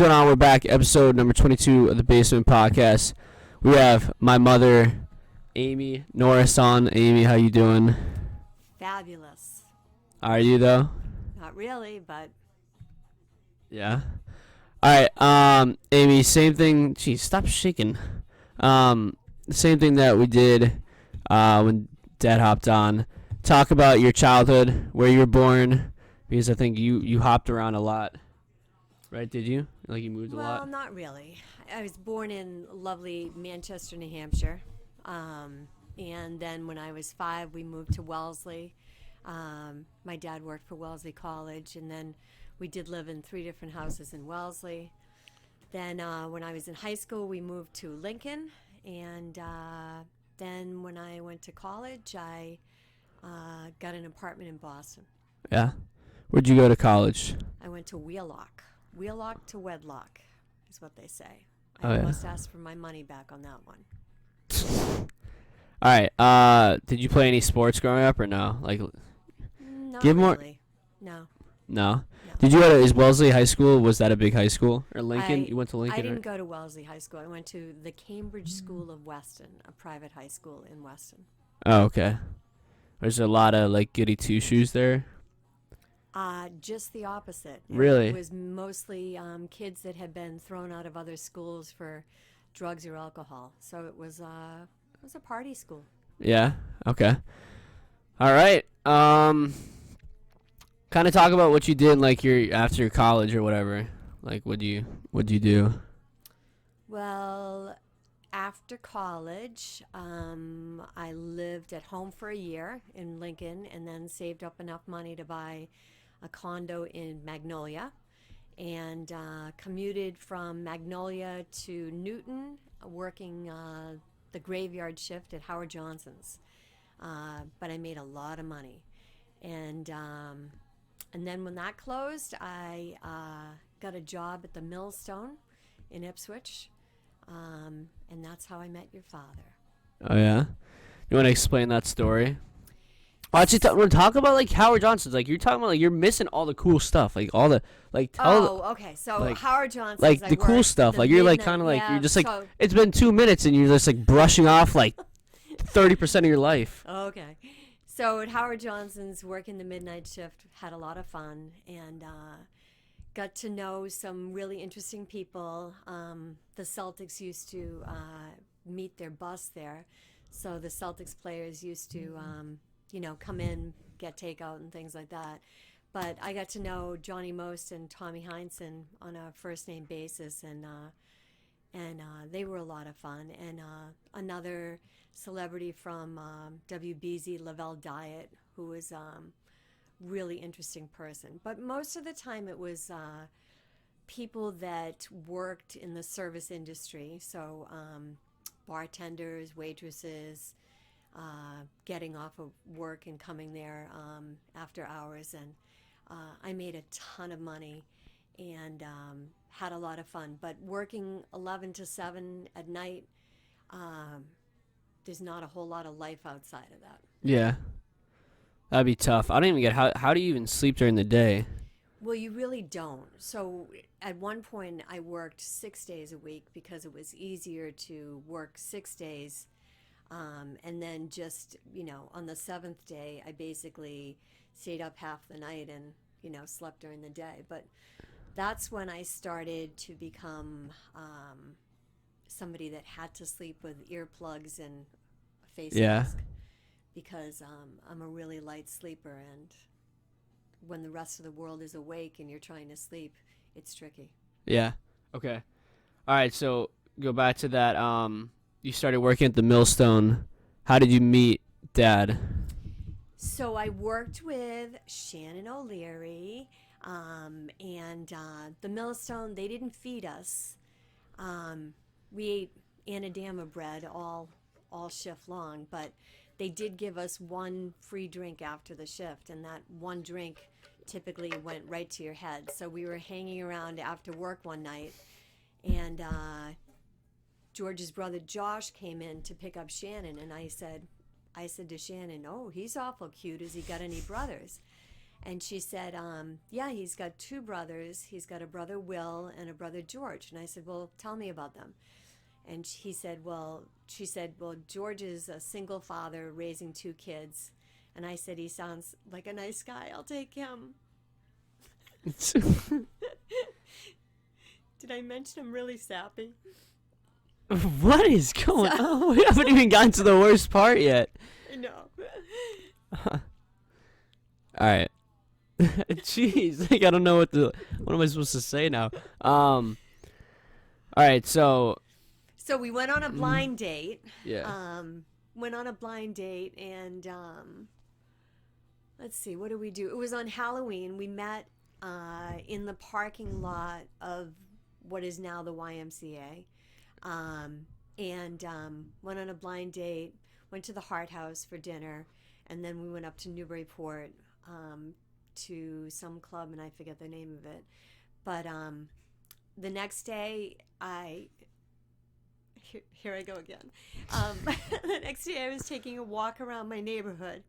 going on? We're back, episode number 22 of the Basement Podcast. We have my mother, Amy Norris, on. Amy, how you doing? Fabulous. Are you, though? Not really, but... Yeah. All right, Amy, same thing. Geez, stop shaking. Same thing that we did when Dad hopped on. Talk about your childhood, where you were born, because I think you hopped around a lot. Right, did you? Like you moved a lot? Well, not really. I was born in lovely Manchester, New Hampshire. And then when I was 5, we moved to Wellesley. My dad worked for Wellesley College, and then we did live in 3 different houses in Wellesley. Then when I was in high school, we moved to Lincoln. And then when I went to college, I got an apartment in Boston. Yeah. Where'd you go to college? I went to Wheelock. Wheelock to wedlock is what they say. I must ask for my money back on that one. All right. Did you play any sports growing up or no? Like, Not give more. really. No. No. Did you go to is Wellesley High School? Was that a big high school or Lincoln? You went to Lincoln. I didn't go to Wellesley High School. I went to the Cambridge School of Weston, a private high school in Weston. Oh, okay. There's a lot of like goody two shoes there. Just the opposite. Really? It was mostly kids that had been thrown out of other schools for drugs or alcohol. So it was a party school. Yeah. Okay. All right. Kind of talk about what you did like after college or whatever. Like what'd you do? Well, after college, I lived at home for a year in Lincoln and then saved up enough money to buy a condo in Magnolia and commuted from Magnolia to Newton, working the graveyard shift at Howard Johnson's. But I made a lot of money. And then when that closed, I got a job at the Millstone in Ipswich. And that's how I met your father. Oh, yeah? You want to explain that story? Actually, we're talking about, like, Howard Johnson's. Like, you're talking about, like, you're missing all the cool stuff. Like, all the, like, okay. So, like, Howard Johnson's. like, the cool stuff. Like, you're, like, kind of, like, you're just, like, it's been 2 minutes and you're just, like, brushing off, like, 30% of your life. Okay. So, at Howard Johnson's, working the midnight shift, had a lot of fun and got to know some really interesting people. The Celtics used to meet their bus there. So, the Celtics players used to... come in, get takeout and things like that. But I got to know Johnny Most and Tommy Heinsohn on a first-name basis, and they were a lot of fun. And another celebrity from WBZ, Lavelle Diet, who was really interesting person. But most of the time it was people that worked in the service industry, so bartenders, waitresses, getting off of work and coming there after hours, and I made a ton of money and had a lot of fun. But working 11 to 7 at night, there's not a whole lot of life outside of that. Yeah, that'd be tough. I don't even get how do you even sleep during the day? Well, you really don't. So at one point I worked 6 days a week because it was easier to work 6 days. And then just, on the 7th day, I basically stayed up half the night and, slept during the day. But that's when I started to become somebody that had to sleep with earplugs and a face mask. Because I'm a really light sleeper, and when the rest of the world is awake and you're trying to sleep, it's tricky. Yeah. Okay. All right, so go back to that. You started working at the Millstone. How did you meet Dad? So I worked with Shannon O'Leary, and the Millstone, they didn't feed us. We ate Anadama bread all shift long, but they did give us one free drink after the shift, and that one drink typically went right to your head. So we were hanging around after work one night, and George's brother Josh came in to pick up Shannon, and I said to Shannon, "Oh, he's awful cute. Has he got any brothers?" And she said, yeah, he's got two brothers. He's got a brother Will and a brother George. And I said, well, tell me about them. And she said, well, George is a single father raising two kids. And I said, he sounds like a nice guy. I'll take him. Did I mention I'm really sappy? What is going on? We haven't even gotten to the worst part yet. I know. All right. Jeez, like I don't know what am I supposed to say now? All right, so we went on a blind date. yeah. Went on a blind date, and let's see, what did we do? It was on Halloween. We met in the parking lot of what is now the YMCA, and went on a blind date. Went to the Hart House for dinner, and then we went up to Newburyport to some club, and I forget the name of it. But the next day, here I go again. The next day, I was taking a walk around my neighborhood,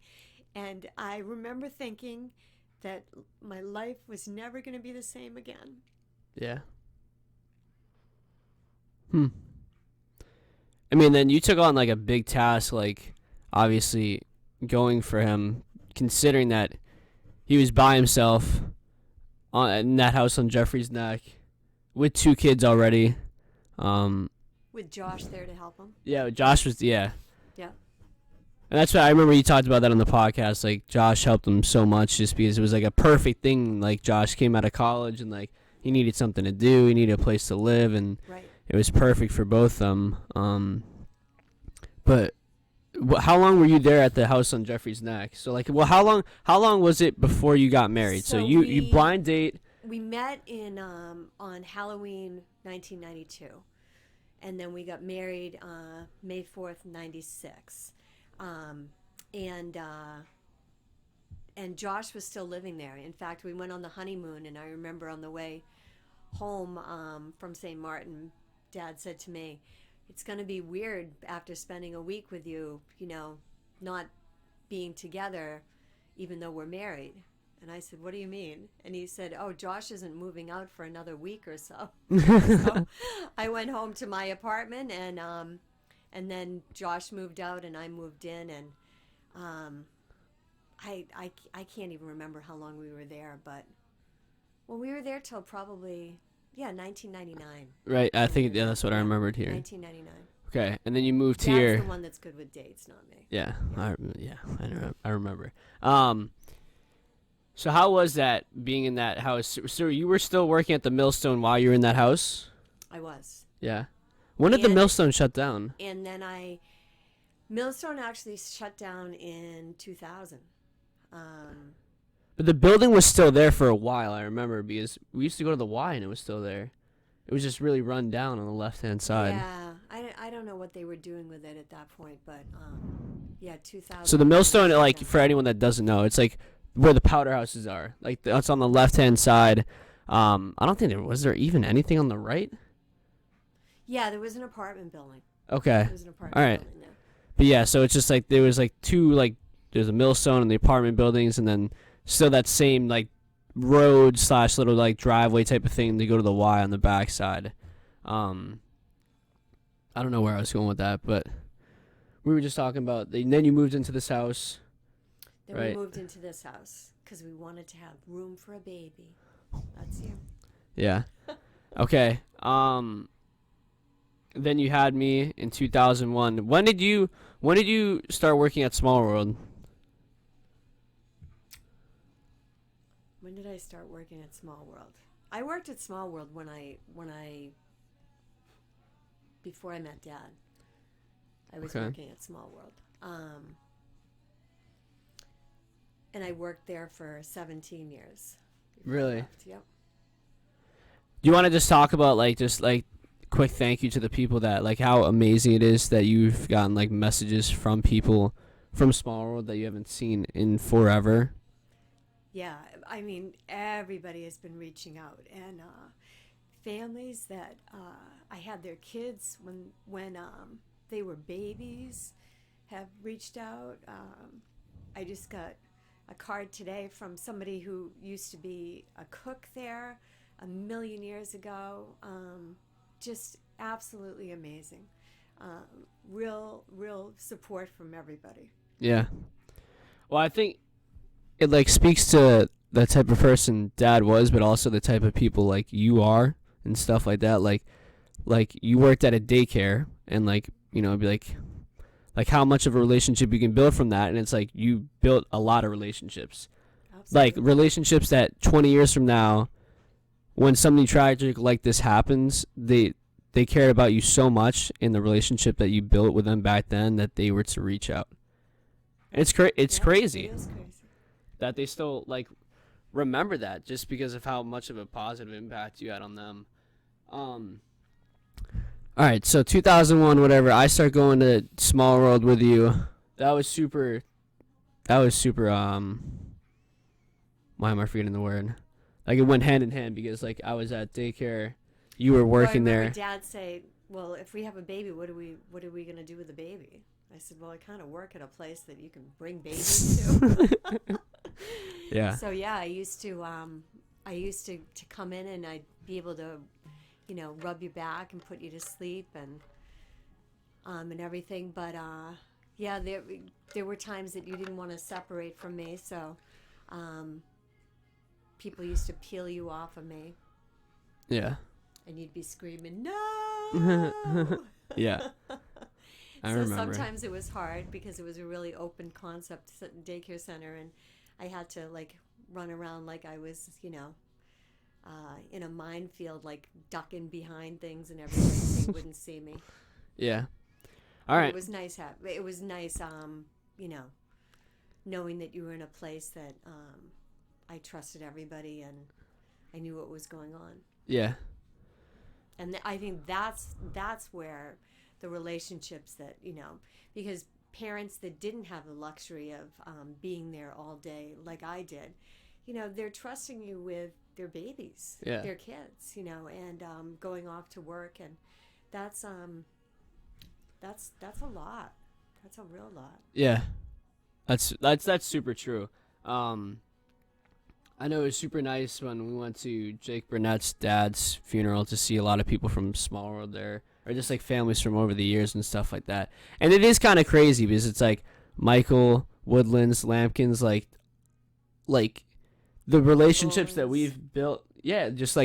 and I remember thinking that my life was never going to be the same again. Yeah. I mean, then you took on like a big task, like obviously going for him, considering that he was by himself in that house on Jeffrey's Neck with two kids already. With Josh there to help him. Yeah, Josh was, yeah. Yeah. And that's why I remember you talked about that on the podcast. Like, Josh helped him so much just because it was like a perfect thing. Like, Josh came out of college and like he needed something to do. He needed a place to live. And right. It was perfect for both of them. But how long were you there at the house on Jeffrey's Neck? So like, well, how long was it before you got married? So you blind date. We met in on Halloween 1992, and then we got married May 4th, 96, and Josh was still living there. In fact, we went on the honeymoon, and I remember on the way home from St. Martin, Dad said to me, it's going to be weird after spending a week with you, not being together, even though we're married. And I said, what do you mean? And he said, oh, Josh isn't moving out for another week or so. So I went home to my apartment, and then Josh moved out and I moved in, and I can't even remember how long we were there, but we were there till probably 1999. Right, I think that's what I remembered here. 1999. Okay, and then you moved Dad's here. the one that's good with dates, not me. Yeah, I remember. So how was that being in that house? So you were still working at the Millstone while you were in that house? I was. Yeah. When did the Millstone shut down? And then Millstone actually shut down in 2000. But the building was still there for a while, I remember, because we used to go to the Y and it was still there. It was just really run down on the left-hand side. Yeah, I don't know what they were doing with it at that point, but 2000. So the Millstone, like, for anyone that doesn't know, it's like where the powder houses are. Like, that's on the left-hand side. I don't think was there even anything on the right? Yeah, there was an apartment building. Okay. There was an apartment All right. building there. But yeah, so it's just like there was like two, like, there's a Millstone and the apartment buildings, and then still that same like road / little like driveway type of thing to go to the Y on the back side. I don't know where I was going with that, but we were just talking about. And then you moved into this house. Then right? We moved into this house because we wanted to have room for a baby. That's you. Yeah. Okay. Then you had me in 2001. When did you start working at Small World? When did I start working at Small World? I worked at Small World before I met Dad. I was working at Small World. And I worked there for 17 years. Really? Yep. Do you want to just talk about just quick thank you to the people that how amazing it is that you've gotten messages from people from Small World that you haven't seen in forever? Yeah, I mean, everybody has been reaching out, and families that I had their kids when they were babies have reached out. I just got a card today from somebody who used to be a cook there a million years ago. Just absolutely amazing. Real support from everybody. Yeah. Well, I think it like speaks to the type of person Dad was, but also the type of people like you are and stuff like that. Like you worked at a daycare, and like it'd be like how much of a relationship you can build from that, and it's like you built a lot of relationships. Absolutely. Like relationships that 20 years from now, when something tragic like this happens, they cared about you so much in the relationship that you built with them back then that they were to reach out. And it's crazy It is crazy. that they still like remember that just because of how much of a positive impact you had on them. All right, so 2001, whatever. I start going to Small World with you. That was super. Why am I forgetting the word? Like it went hand in hand because like I was at daycare, you were working well, I there. remember Dad say, "Well, if we have a baby, what are we gonna do with the baby?" I said, "Well, I kind of work at a place that you can bring babies to." Yeah. So yeah, I used to come in and I'd be able to, rub your back and put you to sleep and everything. But yeah, there were times that you didn't want to separate from me, so people used to peel you off of me, Yeah. and you'd be screaming, "No!" Yeah. I So remember. sometimes it was hard because it was a really open concept daycare center, and I had to like run around like I was, in a minefield, like ducking behind things and everything, so you wouldn't see me. Yeah. All But right. it was nice. It was nice, knowing that you were in a place that I trusted everybody and I knew what was going on. Yeah. And I think that's where the relationships that because parents that didn't have the luxury of being there all day like I did, they're trusting you with their babies, Yeah. their kids, and going off to work, and that's a lot. That's a real lot. Yeah. That's super true. I know it was super nice when we went to Jake Burnett's dad's funeral to see a lot of people from Small World there, or just like families from over the years and stuff like that. And it is kind of crazy because it's like Michael, Woodlands, Lampkins, like the relationships that Owens. we've built. Yeah, just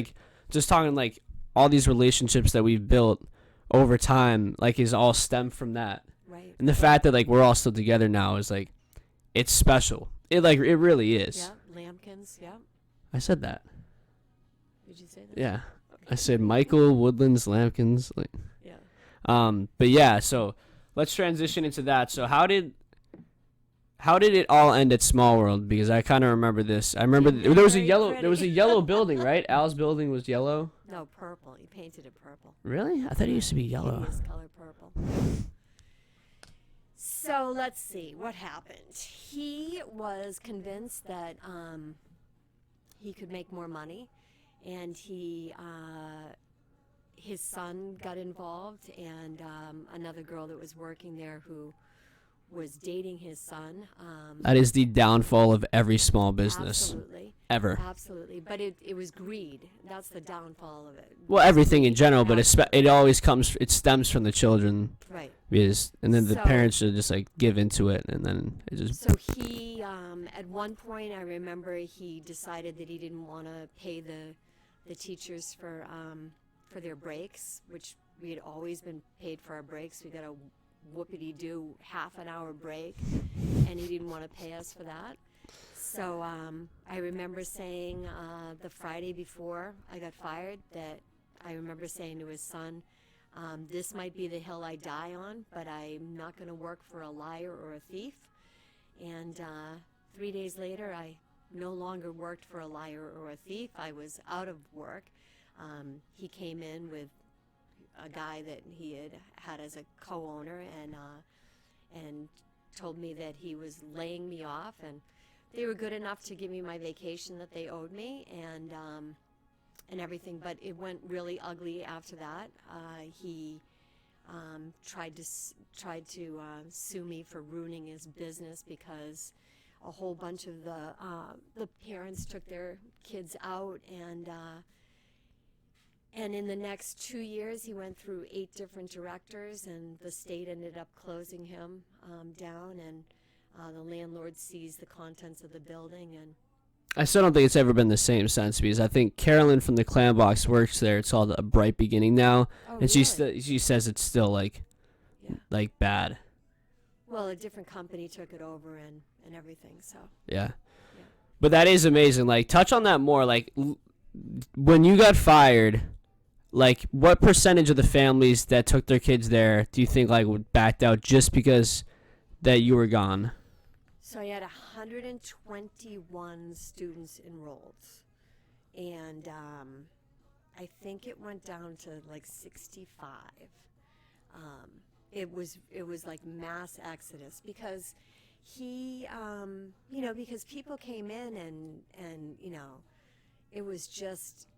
talking like all these relationships that we've built over time, like is all stemmed from that. Right. And the fact that like we're all still together now is like, it's special. It really is. Yeah, Lampkins. Yeah. I said that. Did you say that? Yeah. I said Michael, Woodlands, Lampkins. Like, Yeah. but yeah, so let's transition into that. So how did it all end at Small World? Because I kind of remember this. I remember Very there was a yellow pretty. building, right? Al's building was yellow. No, purple. He painted it purple. Really? I thought it used to be yellow. Hideous color purple. So let's see what happened. He was convinced that he could make more money, and his son got involved, and another girl that was working there who was dating his son. That is the downfall of every small business Absolutely. ever. Absolutely. But it was greed. That's the downfall of it. Well, everything in general, but it always stems from the children. Right. And then the So- parents should just like give into it, and then it just. So he, at one point, I remember he decided that he didn't want to pay the teachers for their breaks, which we had always been paid for our breaks. We got a whoopity-doo half-an-hour break, and he didn't want to pay us for that. So I remember saying the Friday before I got fired that I remember saying to his son, this might be the hill I die on, but I'm not going to work for a liar or a thief. And 3 days later, I no longer worked for a liar or a thief. I was out of work. He came in with a guy that he had as a co-owner, and told me that he was laying me off, and they were good enough to give me my vacation that they owed me, and everything. But it went really ugly after that. He tried to sue me for ruining his business because a whole bunch of the parents took their kids out, and in the next 2 years, he went through 8 different directors, and the state ended up closing him down, and the landlord seized the contents of the building. And I still don't think it's ever been the same since, because I think Carolyn from the Clam Box works there. It's called A Bright Beginning now, and really? she says it's still like bad. Well, a different company took it over and everything. So Yeah. But that is amazing. Like, touch on that more. Like, when you got fired, like, what percentage of the families that took their kids there do you think like would backed out just because that you were gone? So I had 121 students enrolled, and I think it went down to like 65. It was like mass exodus because because people came in and it was just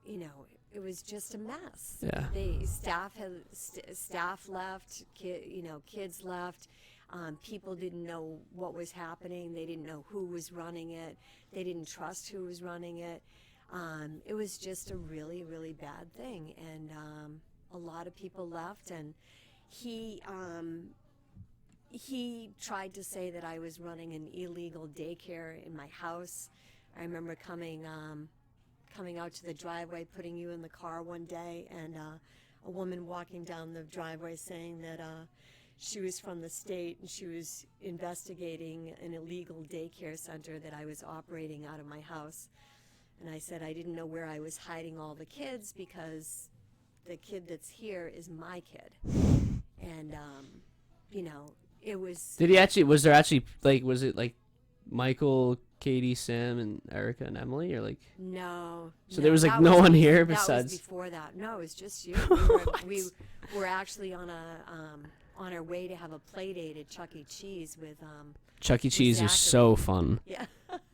it was just a mess. Yeah. Staff left, kids left. People didn't know what was happening. They didn't know who was running it. They didn't trust who was running it. It was just a really, really bad thing. And a lot of people left. And he tried to say that I was running an illegal daycare in my house. I remember coming out to the driveway, putting you in the car one day, and a woman walking down the driveway saying that she was from the state and she was investigating an illegal daycare center that I was operating out of my house. And I said I didn't know where I was hiding all the kids because the kid that's here is my kid. And, it was... Was it like Michael, Katie, Sam, and Erica and Emily, or like? No. So there was like no one here besides. That was before that. No, it was just you. We were actually on our way to have a play date at Chuck E. Cheese with Chuck E. Cheese is so fun. Yeah.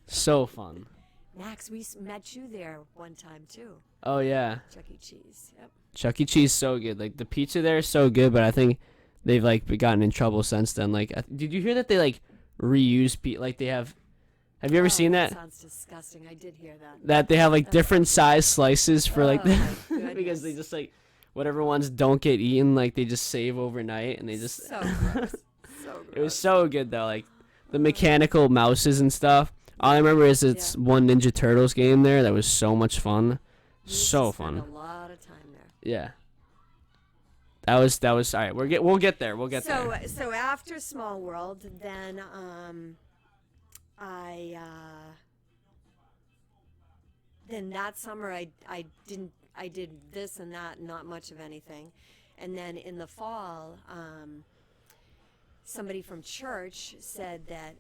So fun. Max, we met you there one time too. Oh yeah. Chuck E. Cheese. Yep. Chuck E. Cheese so good. Like the pizza there is so good, but I think they've like gotten in trouble since then. Like, did you hear that they like reuse like they have? Have you ever seen that? Sounds disgusting. I did hear that. That they have like different size slices for like my because they just like whatever ones don't get eaten, like they just save overnight and they just. So gross. So gross. It was so good though, like the mechanical mouses and stuff. All I remember is it's one Ninja Turtles game there that was so much fun, so fun. A lot of time there. Yeah. That was all right. We'll get there. We'll get there. So after Small World, then then that summer I did this and that, not much of anything, and then in the fall, somebody from church said that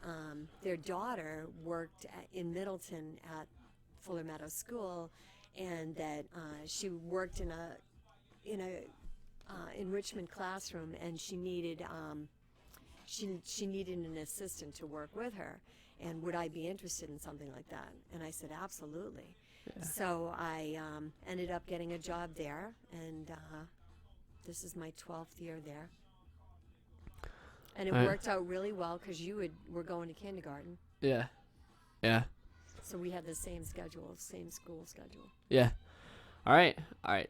their daughter worked in Middleton at Fuller Meadow School, and that she worked in a enrichment classroom, and she needed she needed an assistant to work with her, and would I be interested in something like that? And I said absolutely. Yeah. So I ended up getting a job there, and this is my 12th year there. And it worked out really well because you were going to kindergarten. Yeah. Yeah. So we had the same schedule, same school schedule. Yeah. All right.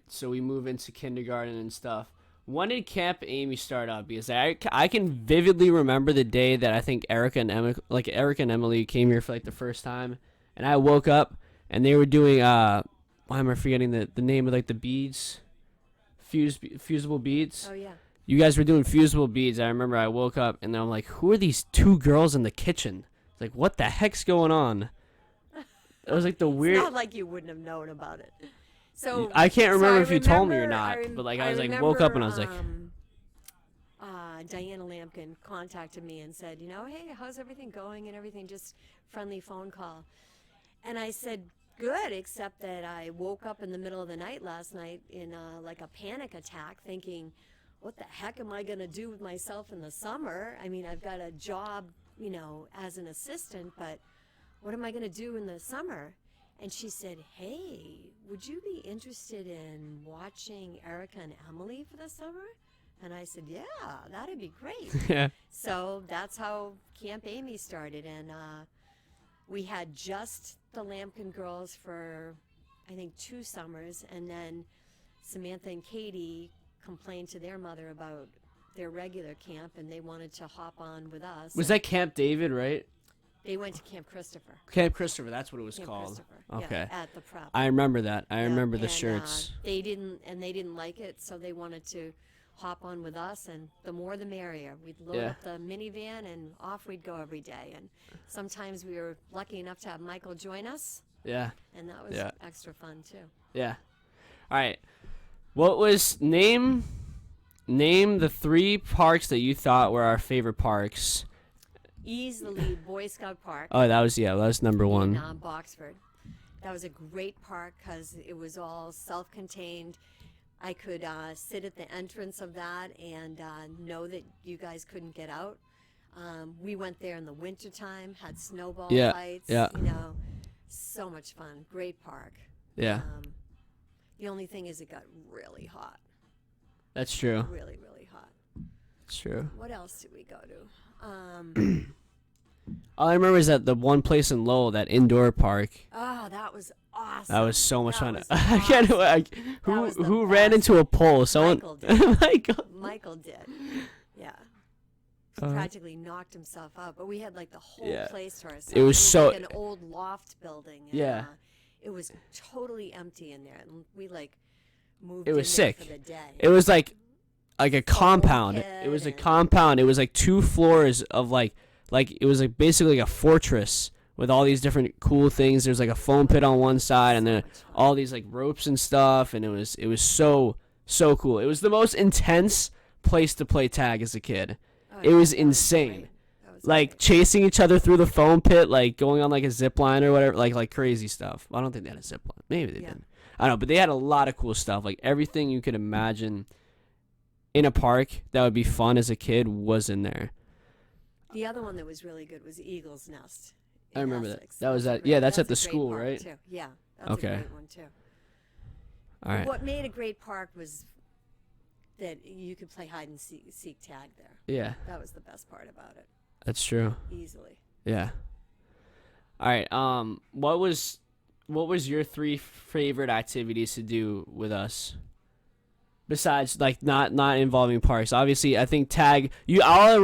So we move into kindergarten and stuff. When did Camp Amy start up? Because I can vividly remember the day that I think Erica and Emily came here for like the first time, and I woke up and they were doing why am I forgetting the name of like the beads, fusible beads? Oh yeah. You guys were doing fusible beads. I remember I woke up and I'm like, who are these two girls in the kitchen? It's like, what the heck's going on? It was like the weird. It's not like you wouldn't have known about it. So I can't remember if you told me or I not, but like I was like woke up and I was like, Diana Lampkin contacted me and said, hey, how's everything going and everything, just friendly phone call. And I said, good, except that I woke up in the middle of the night last night in like a panic attack thinking, what the heck am I going to do with myself in the summer? I mean, I've got a job, as an assistant, but what am I going to do in the summer? And she said, hey, would you be interested in watching Erica and Emily for the summer? And I said, yeah, that'd be great. Yeah. So that's how Camp Amy started. And we had just the Lambkin girls for, I think, 2 summers. And then Samantha and Katie complained to their mother about their regular camp, and they wanted to hop on with us. Was that Camp David, right? They went to Camp Christopher. Camp Christopher, that's what it was Camp called. Christopher, Okay. yeah, at the prep. I remember that. I Yeah, remember the and, shirts. they didn't like it, so they wanted to hop on with us, and the more the merrier. We'd load Yeah. up the minivan, and off we'd go every day. And sometimes we were lucky enough to have Michael join us, Yeah. and that was Yeah. extra fun too. Yeah. All right. What was name the 3 parks that you thought were our favorite parks? Easily Boy Scout Park. Oh, that was number 1. In Boxford. That was a great park because it was all self-contained. I could sit at the entrance of that and know that you guys couldn't get out. We went there in the wintertime, had snowball fights. Yeah. You know, so much fun. Great park. Yeah. The only thing is it got really hot. That's true. Really, really hot. That's true. What else did we go to? All I remember is that the one place in Lowell, that indoor park. Oh, that was awesome. That was so much fun. was I can't. awesome. was the Who ran best. into a pole? Someone. Michael did. Michael. Michael did. Yeah. Uh, Practically knocked himself out, but we had like the whole Yeah. place to ourselves. It was so- like an old loft building. And, Yeah. it was totally empty in there, and we like moved. It was in there sick. for the day. It was like a compound. kid It was a and- compound. It was like 2 floors of like it was like basically like a fortress with all these different cool things. There's like a foam pit on one side, and So then much fun. all these like ropes and stuff, and it was so cool. It was the most intense place to play tag as a kid. Oh, it yeah, was that insane. great. That was Like great. chasing each other through the foam pit, like going on like a zip line or whatever, like crazy stuff. I don't think they had a zip line. Maybe they Yeah. didn't. I don't know, but they had a lot of cool stuff. Like everything you could imagine in a park that would be fun as a kid was in there. The other one that was really good was Eagle's Nest. I in remember that. Essex. That was a at- great- yeah, that's at a the great school, park, right? Too. Yeah, that's Okay. a great one too. All right. What made a great park was that you could play hide and seek tag there. Yeah, That was the best part about it, that's true. easily. Yeah. All right. What was your 3 favorite activities to do with us? Besides, like not involving parks. Obviously, I think tag. I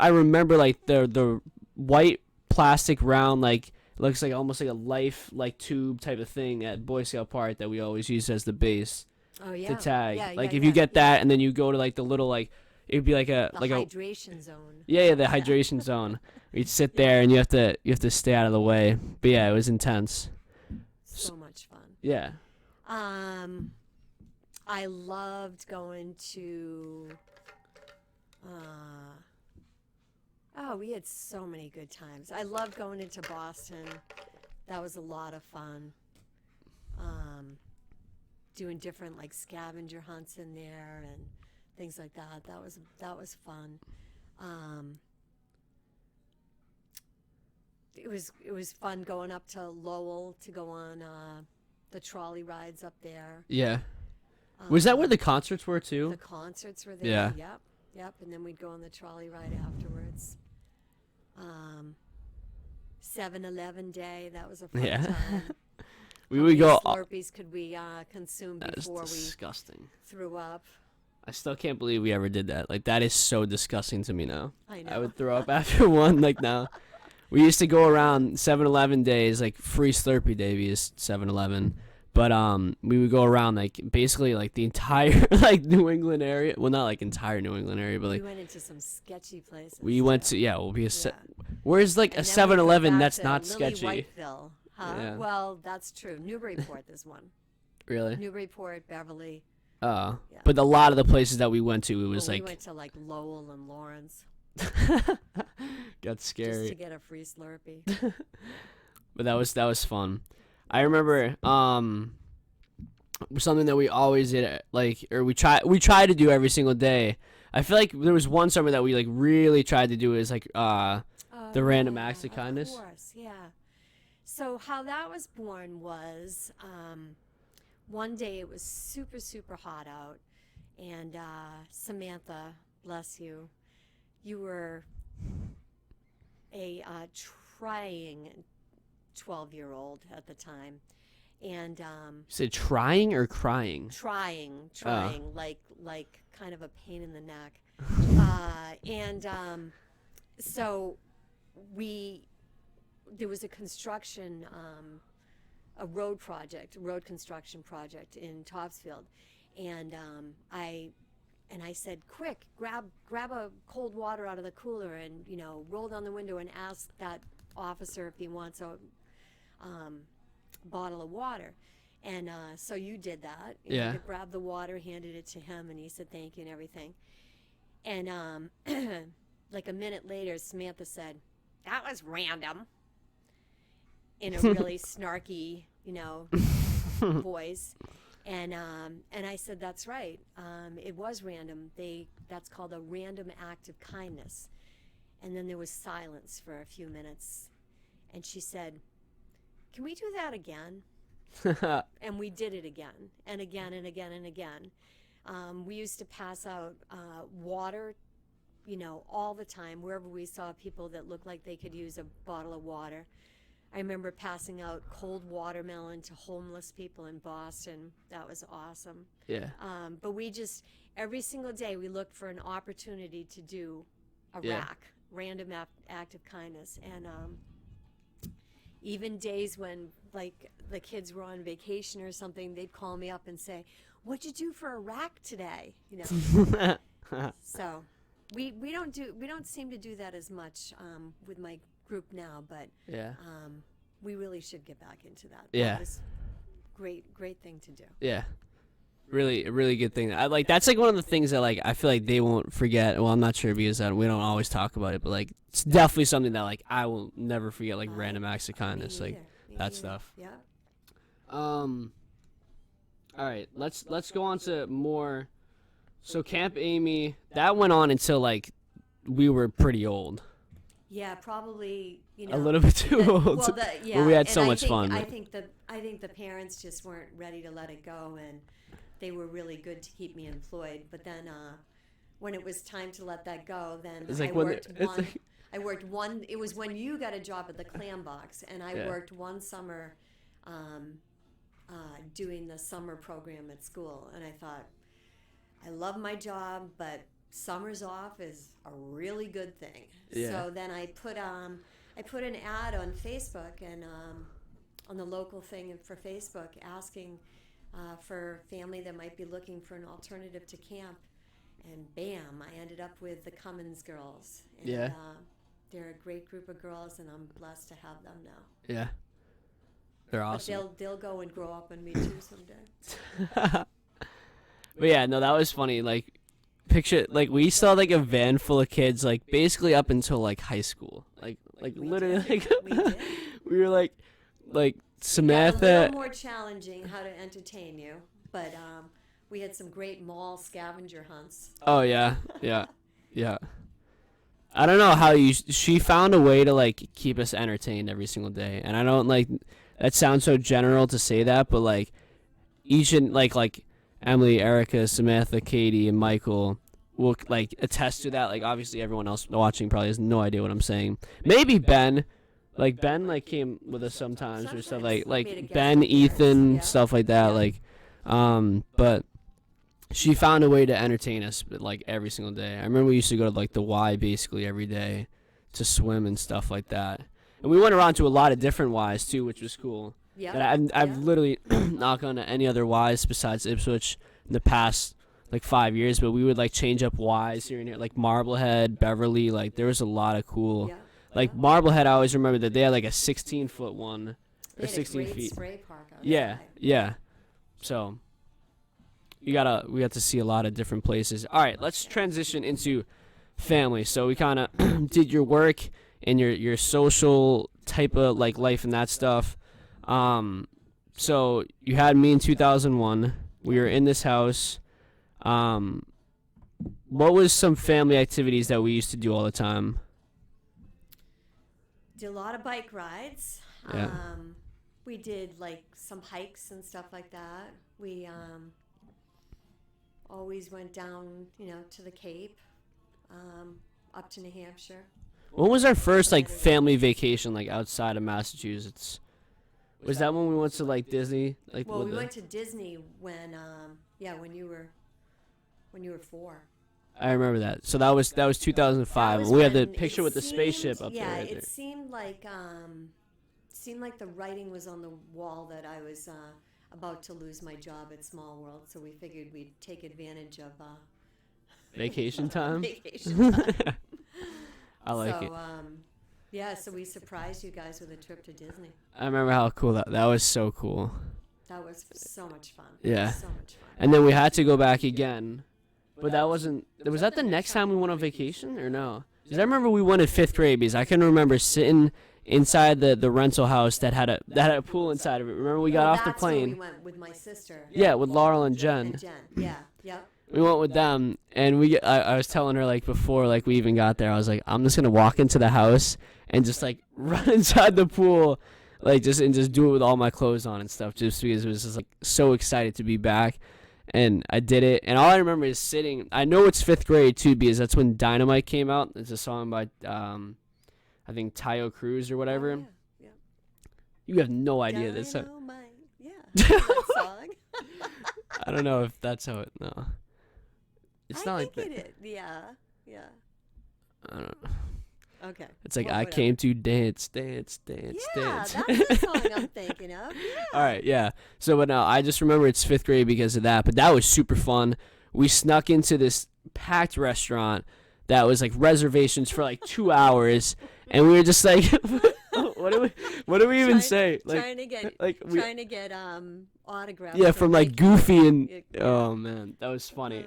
remember like the white plastic round, like looks like almost like a life like tube type of thing at Boy Scout Park that we always use as the base Oh yeah. to tag. Yeah, like yeah, if you yeah, get yeah. that and then you go to like the little like it'd be like a The like a hydration zone. yeah the hydration zone. You'd sit there and you have to stay out of the way. But yeah, it was intense. So much fun. Yeah. I loved going to. We had so many good times. I loved going into Boston. That was a lot of fun. Doing different like scavenger hunts in there and things like that. That was fun. It was fun going up to Lowell to go on the trolley rides up there. Yeah. Was that where the concerts were too? The concerts were there. Yeah. Yep. And then we'd go on the trolley ride afterwards. 7-Eleven day. That was a fun Yeah. time. We How would many go. Slurpees could we consume That is before we disgusting. threw up? I still can't believe we ever did that. Like that is so disgusting to me now. I know. I would throw up after one. Like now, we used to go around 7-Eleven days, like free Slurpee day. We used 7-Eleven, but we would go around like basically like the entire like New England area. Well, not like entire New England area, but We like went into some sketchy places. we went too. to we'll be a. Yeah. Where's like a And then we go 7-Eleven back that's to not Lily sketchy? Whiteville, huh? Yeah. Well, that's true. Newburyport, there's one. Really? Newburyport, Beverly. Oh. Yeah. But a lot of the places that we went to, it was Well, like we went to like Lowell and Lawrence got just scary. to get a free Slurpee. But that was fun. I remember something that we always did like or we try to do every single day. I feel like there was one summer that we like really tried to do is like the random acts of kindness. Of course, yeah. So how that was born was one day it was super, super hot out, And Samantha, bless you, you were a trying 12-year-old at the time. And Is it trying or crying? trying, like kind of a pain in the neck. And so there was a construction, a road construction project in Topsfield, and I said, quick, grab a cold water out of the cooler and roll down the window and ask that officer if he wants a bottle of water. And so you did that. Yeah. You grabbed the water, handed it to him, and he said thank you and everything. And like a minute later, Samantha said, "That was random," in a really snarky, voice. And I said, "That's right. It was random. That's called a random act of kindness." And then there was silence for a few minutes, and she said, "Can we do that again?" And we did it again and again and again and again. We used to pass out water, all the time, wherever we saw people that looked like they could use a bottle of water. I remember passing out cold watermelon to homeless people in Boston. That was awesome. Yeah. But we just, every single day, we looked for an opportunity to do a RAAK, random act of kindness. And even days when, like, the kids were on vacation or something, they'd call me up and say, "What'd you do for a RAAK today?" So we don't seem to do that as much with my group now, but we really should get back into that. Yeah. That was great thing to do. Yeah. Really, a really good thing. That's like one of the things that I feel like they won't forget. Well, I'm not sure because we don't always talk about it, but it's definitely something that I will never forget. Random acts of kindness, Me that neither. stuff. Yeah. All right, let's go on to more. So Camp Amy, that went on until we were pretty old. Yeah, probably. A little bit too old. Well, but we had so much fun. I think the parents just weren't ready to let it go, and they were really good to keep me employed. But then when it was time to let that go, then It's I worked one. It was when you got a job at the Clam Box, and I worked one summer doing the summer program at school. And I thought, I love my job, but summers off is a really good thing. Yeah. So then I put an ad on Facebook and on the local thing for Facebook asking for family that might be looking for an alternative to camp. And bam, I ended up with the Cummins girls. And, they're a great group of girls, and I'm blessed to have them now. Yeah. They're awesome. But they'll go and grow up on me too someday. But yeah, no, that was funny. Picture we saw a van full of kids basically up until high school. Literally We did. we were Samantha. A little more challenging how to entertain you, but we had some great mall scavenger hunts. Oh yeah. I don't know how she found a way to keep us entertained every single day, and I don't that sounds so general to say that, but each and Emily, Erica, Samantha, Katie, and Michael will attest to that. Obviously everyone else watching probably has no idea what I'm saying. Maybe Ben, Ben came with us sometimes or stuff Ben, Ethan, stuff like that. Yeah. But she found a way to entertain us every single day. I remember we used to go to the Y basically every day to swim and stuff like that. And we went around to a lot of different Ys too, which was cool. Yeah. I've literally not gone to any other Ys besides Ipswich in the past 5 years, but we would change up Ys here and here, Marblehead, Beverly. There was a lot of cool. Yeah. Marblehead, I always remember that they had a 16-foot one They or had 16 a great feet. spray park outside. Yeah. So we got to see a lot of different places. All right, let's transition into family. So we kind of did your work and your social type of life and that stuff. So you had me in 2001. We were in this house. What was some family activities that we used to do all the time? Did a lot of bike rides. Yeah. We did some hikes and stuff like that. We always went down, to the Cape, up to New Hampshire. When was our first like family vacation like outside of Massachusetts? Was that when we went to like Disney? Like Well, we went to Disney when you were 4. I remember that. So that was 2005. That was We had the when picture with the spaceship up yeah, there. Right it there. seemed like the writing was on the wall that I was about to lose my job at Small World. So we figured we'd take advantage of Vacation time. vacation time. I like it. So we surprised you guys with a trip to Disney. I remember how cool that was. So cool. That was so much fun. Yeah. So much fun. And then we had to go back again. But that wasn't. Was that the next time we went on vacation or no? Because I remember we went in 5th grade because I can remember sitting inside the rental house that had a pool inside of it. Remember we got off the plane. That's where we went with my sister. Yeah, with Laurel and Jen. Yeah. We went with them, and I was telling her like before like we even got there, I was like, I'm just gonna walk into the house and just like run inside the pool, like just do it with all my clothes on and stuff, just because it was just like so excited to be back. And I did it, and all I remember is sitting. I know it's 5th grade too, because that's when Dynamite came out. It's a song by I think Tayo Cruz or whatever. Oh, yeah. You have no idea this. Dynamite. Yeah. That song. I don't know if that's how it. No. It's not like that. it is. Yeah. I don't know. Okay. It's like Well, I whatever. came to dance, dance. Yeah, dance. that's the song I'm thinking of. Yeah. All right, yeah. So, but no, I just remember it's 5th grade because of that. But that was super fun. We snuck into this packed restaurant that was like reservations for like 2 hours, and we were just like, what do we even say? Like, trying to get autographs. yeah, from like Goofy and oh man, that was funny.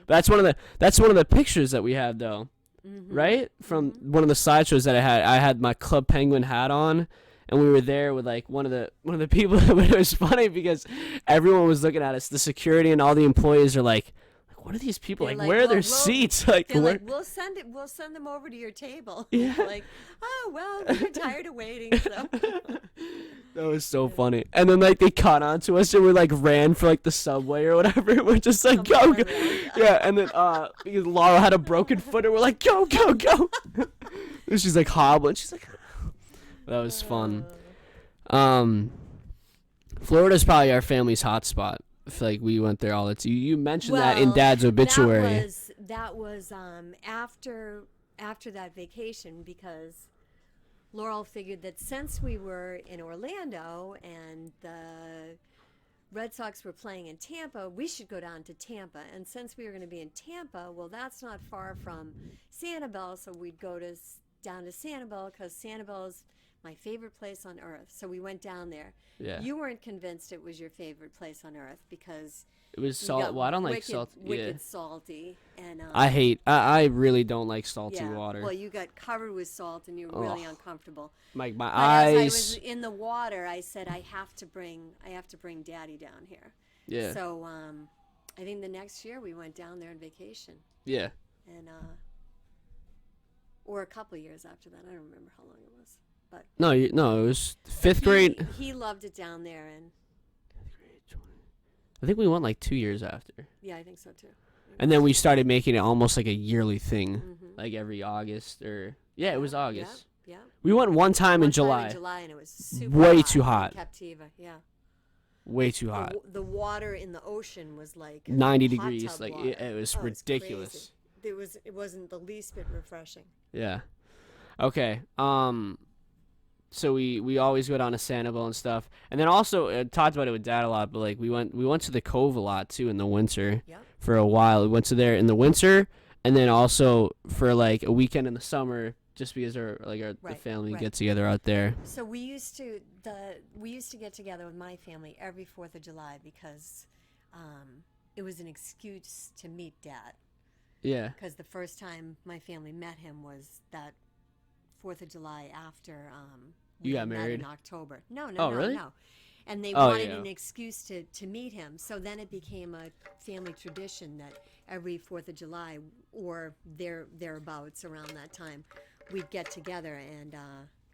That's one of the pictures that we had though. Mm-hmm. Right? From one of the slideshows that I had my Club Penguin hat on, and we were there with like one of the people. It was funny because everyone was looking at us. The security and all the employees are like what are these people? Like, where are their seats? Like, we'll send them over to your table. Yeah. Like, oh, well, we're tired of waiting. So. That was so funny. And then, like, they caught on to us and we, like, ran for, like, the subway or whatever. We're just like, go. Yeah, and then, because Laura had a broken foot and we're like, go. And she's, like, hobbling. She's like, that was fun. Florida's probably our family's hotspot. I feel like we went there all the time. You mentioned that in Dad's obituary. That was after that vacation, because Laurel figured that since we were in Orlando and the Red Sox were playing in Tampa, we should go down to Tampa. And since we were going to be in Tampa, well, that's not far from Sanibel, so we'd go down to Sanibel, because Sanibel is my favorite place on earth. So we went down there. Yeah. You weren't convinced it was your favorite place on earth because it was salt. Well, I don't like salt. Wicked salty, and I really don't like salty water. Well, you got covered with salt and you were really uncomfortable. Like my but eyes. As I was in the water, I said I have to bring Daddy down here. Yeah. So I think the next year we went down there on vacation. Yeah. And or a couple of years after that, I don't remember how long it was. But no, it was 5th grade. He loved it down there, and I think we went like 2 years after. Yeah, I think so too. And then we started making it almost like a yearly thing, like every August it was August. Yeah. We went one time in July. And it was super way hot too hot. in Captiva, yeah. Way too hot. The water in the ocean was like 90 degrees. Like water. it was ridiculous. It wasn't the least bit refreshing. Yeah. Okay. So we always go down to Sanibel and stuff, and then also talked about it with Dad a lot. But like we went to the Cove a lot too in the winter. Yep. For a while. We went to there in the winter, and then also for like a weekend in the summer, just because the family get together out there. So we used to get together with my family every 4th of July because it was an excuse to meet Dad. Yeah. Because the first time my family met him was that 4th of July after you got married in October. No, really? No. And they wanted an excuse to meet him. So then it became a family tradition that every 4th of July or thereabouts around that time, we'd get together, and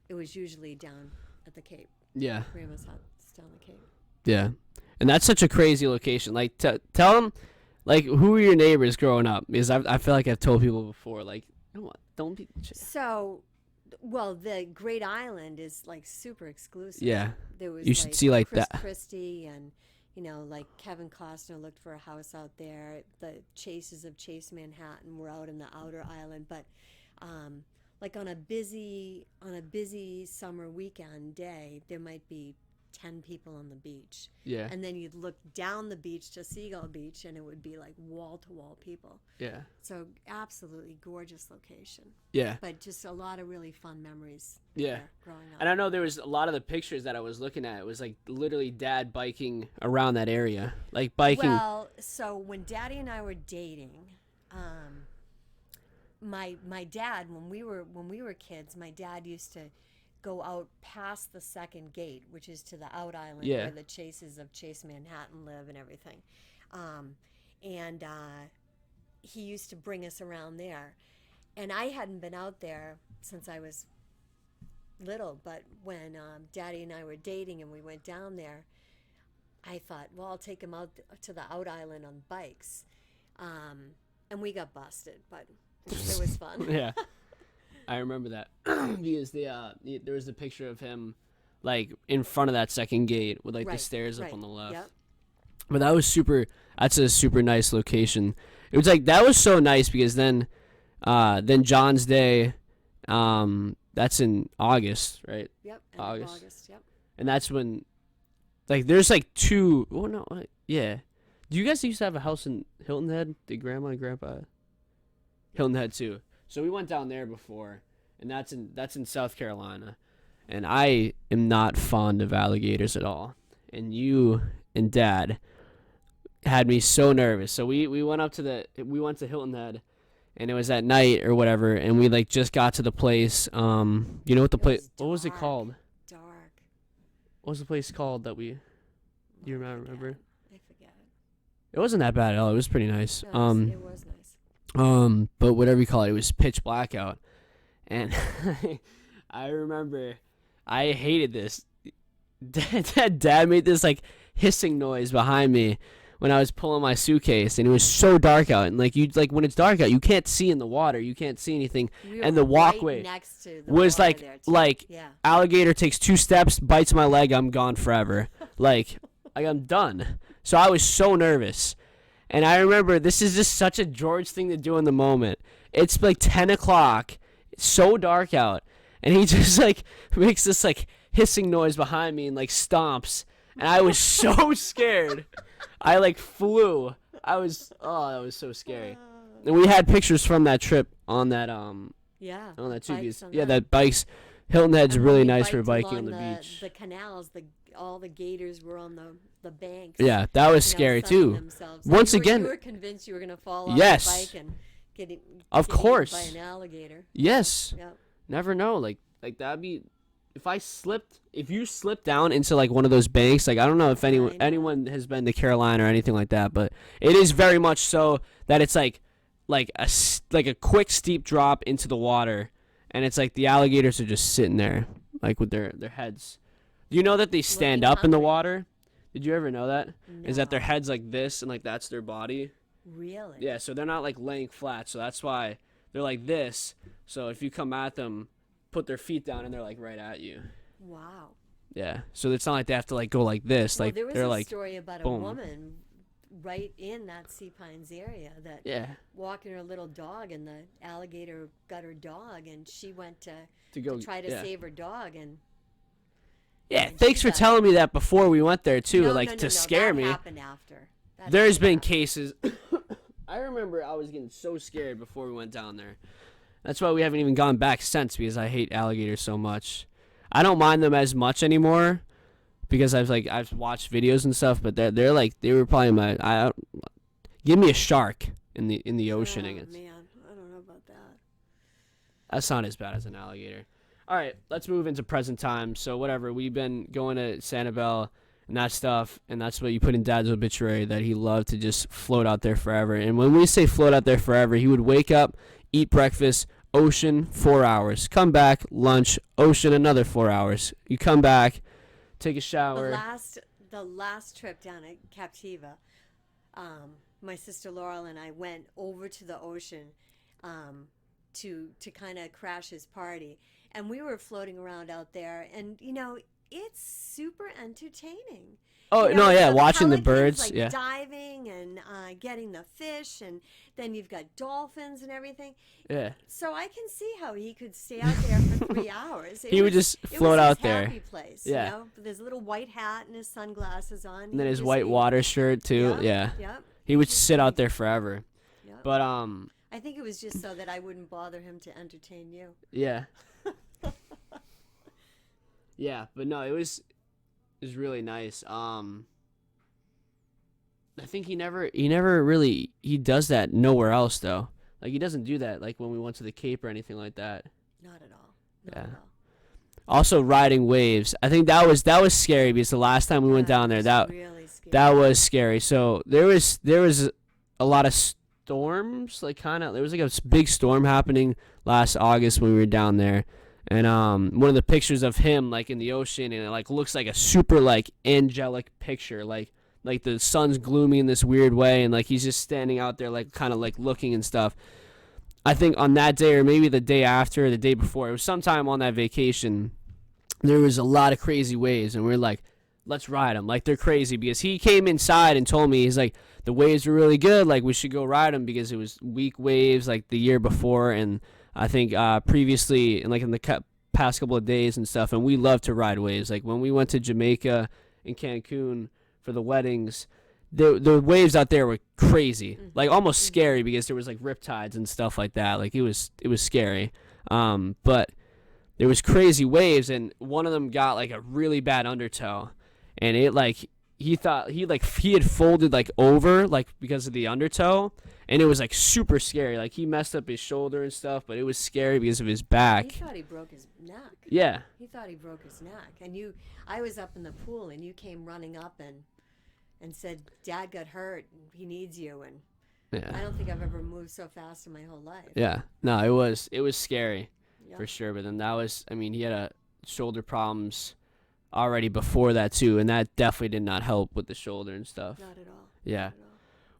it was usually down at the Cape. Yeah. Grandma's house down the Cape. Yeah. And that's such a crazy location. Like, tell them, Like, who were your neighbors growing up? Because I feel like I've told people before, like, no, don't be. So, well, the Great Island is like super exclusive. Yeah, There was you should like see like Chris that. Christie and like Kevin Costner looked for a house out there. The Chases of Chase Manhattan were out in the outer island, but like on a busy summer weekend day, there might be 10 people on the beach. Yeah, And then you'd look down the beach to Seagull Beach and it would be like wall to wall people. yeah, So absolutely gorgeous location. yeah, But just a lot of really fun memories yeah. there growing up. And I know there was a lot of the pictures that I was looking at. It was like literally Dad biking around that area, like biking. Well, so when Daddy and I were dating, my dad, when we were kids, my dad used to go out past the second gate, which is to the out island Yeah. where the Chases of Chase Manhattan live and everything. And he used to bring us around there. And I hadn't been out there since I was little, but when Daddy and I were dating and we went down there, I thought, well, I'll take him out to the out island on bikes. And we got busted, but it was fun. Yeah, I remember that because there was the picture of him like in front of that second gate with like the Right, stairs up right. on the left. Yep. But that was super. That's a super nice location. It was like that was so nice because then John's Day, that's in August, right? Yep. End of August. August. Yep. And that's when, like, there's like two. Oh no, yeah. Do you guys used to have a house in Hilton Head? Did Grandma and Grandpa? Hilton Head too. So we went down there before, and that's in South Carolina, and I am not fond of alligators at all. And you and Dad had me so nervous. So we went to Hilton Head, and it was at night or whatever, and we like just got to the place. You know what the place? What was it dark. called? Dark. What was the place called that we? Do you remember? I forget. It wasn't that bad at all. It was pretty nice. No, it was nice. But whatever you call it, it was pitch black out, and I remember I hated this. Dad made this like hissing noise behind me when I was pulling my suitcase, and it was so dark out, and like when it's dark out, you can't see in the water, you can't see anything, We and were the walkway right next to the was water there, too. like Yeah. alligator takes 2 steps, bites my leg, I'm gone forever. like I'm done. So I was so nervous. And I remember this is just such a George thing to do in the moment. It's like 10 o'clock. It's so dark out. And he just like makes this like hissing noise behind me and like stomps. And I was so scared. I like flew. That was so scary. And we had pictures from that trip on that Yeah. on that too. bikes on Yeah, that bikes. Hilton Head's And when really we nice for biked biking on the along beach. The canals, all the gators were on the banks. Yeah, that was scary sunning too. themselves. Once you were, again- you were convinced you were going to fall off Yes. the bike and get Of eaten course. by an alligator. Yes. Yep. Never know. Like that'd be if you slipped down into like one of those banks, like I don't know if I know. anyone has been to Carolina or anything like that, but it is very much so that it's like a quick steep drop into the water, and it's like the alligators are just sitting there like with their heads. Do you know that they stand Looking up in the hungry. water? Did you ever know that? Is that their No. heads like this and like that's their body? Really? Yeah, so they're not like laying flat, so that's why they're like this. So if you come at them, put their feet down and they're like right at you. Wow. Yeah. So it's not like they have to like go like this. Well, Like there was they're a like story about boom. a woman right in that Sea Pines area that yeah. walking her little dog, and the alligator got her dog, and she went To go to try to yeah. save her dog, and Yeah, and thanks she for died. telling me that before we went there too, no, like no, no, to no, scare that me. happened after. That There's happened been after. cases I remember I was getting so scared before we went down there. That's why we haven't even gone back since, because I hate alligators so much. I don't mind them as much anymore because I've watched videos and stuff, but they were probably give me a shark in the ocean Oh, against. man, I don't know about that. That's not as bad as an alligator. All right, let's move into present time. So whatever, we've been going to Sanibel and that stuff, and that's what you put in Dad's obituary, that he loved to just float out there forever. And when we say float out there forever, he would wake up, eat breakfast, ocean, 4 hours. Come back, lunch, ocean, another 4 hours. You come back, take a shower. The last trip down at Captiva, my sister Laurel and I went over to the ocean to kind of crash his party, and we were floating around out there, and it's super entertaining. Oh, no, yeah, watching the birds, like yeah. diving and getting the fish, and then you've got dolphins and everything. Yeah. So I can see how he could stay out there for 3 hours. He would just float out there. It was his happy place, Yeah. with his little white hat and his sunglasses on. And then his white water shirt, too, yeah. Yep. He would sit out there forever. Yep. But, I think it was just so that I wouldn't bother him to entertain you. Yeah. Yeah, but no, it was really nice. I think he never really he does that nowhere else though. Like he doesn't do that like when we went to the Cape or anything like that. Not at all. Yeah. Not at all. Also riding waves. I think that was scary because the last time we went down there Really scary. that was scary. So there was a lot of storms, like there was like a big storm happening last August when we were down there. And one of the pictures of him like in the ocean, and it like looks like a super like angelic picture, like the sun's gloomy in this weird way, and like he's just standing out there like kind of like looking and stuff. I think on that day or maybe the day after or the day before, it was sometime on that vacation, there was a lot of crazy waves, and we were like, let's ride them. Like they're crazy because he came inside and told me, he's like, the waves were really good, like we should go ride them because it was weak waves like the year before, and I think previously, and like in the past couple of days and stuff, and we love to ride waves. Like when we went to Jamaica and Cancun for the weddings, the waves out there were crazy, like almost scary because there was like riptides and stuff like that. Like it was scary, but there was crazy waves, and one of them got like a really bad undertow, and it like he thought he had folded like over like because of the undertow. And it was like super scary. Like he messed up his shoulder and stuff, but it was scary because of his back. He thought he broke his neck. Yeah. He thought he broke his neck. And I was up in the pool, and you came running up and said, Dad got hurt. He needs you. And yeah. I don't think I've ever moved so fast in my whole life. Yeah. No, it was scary Yep. for sure. But then he had shoulder problems already before that too, and that definitely did not help with the shoulder and stuff. Not at all. Yeah. Not at all.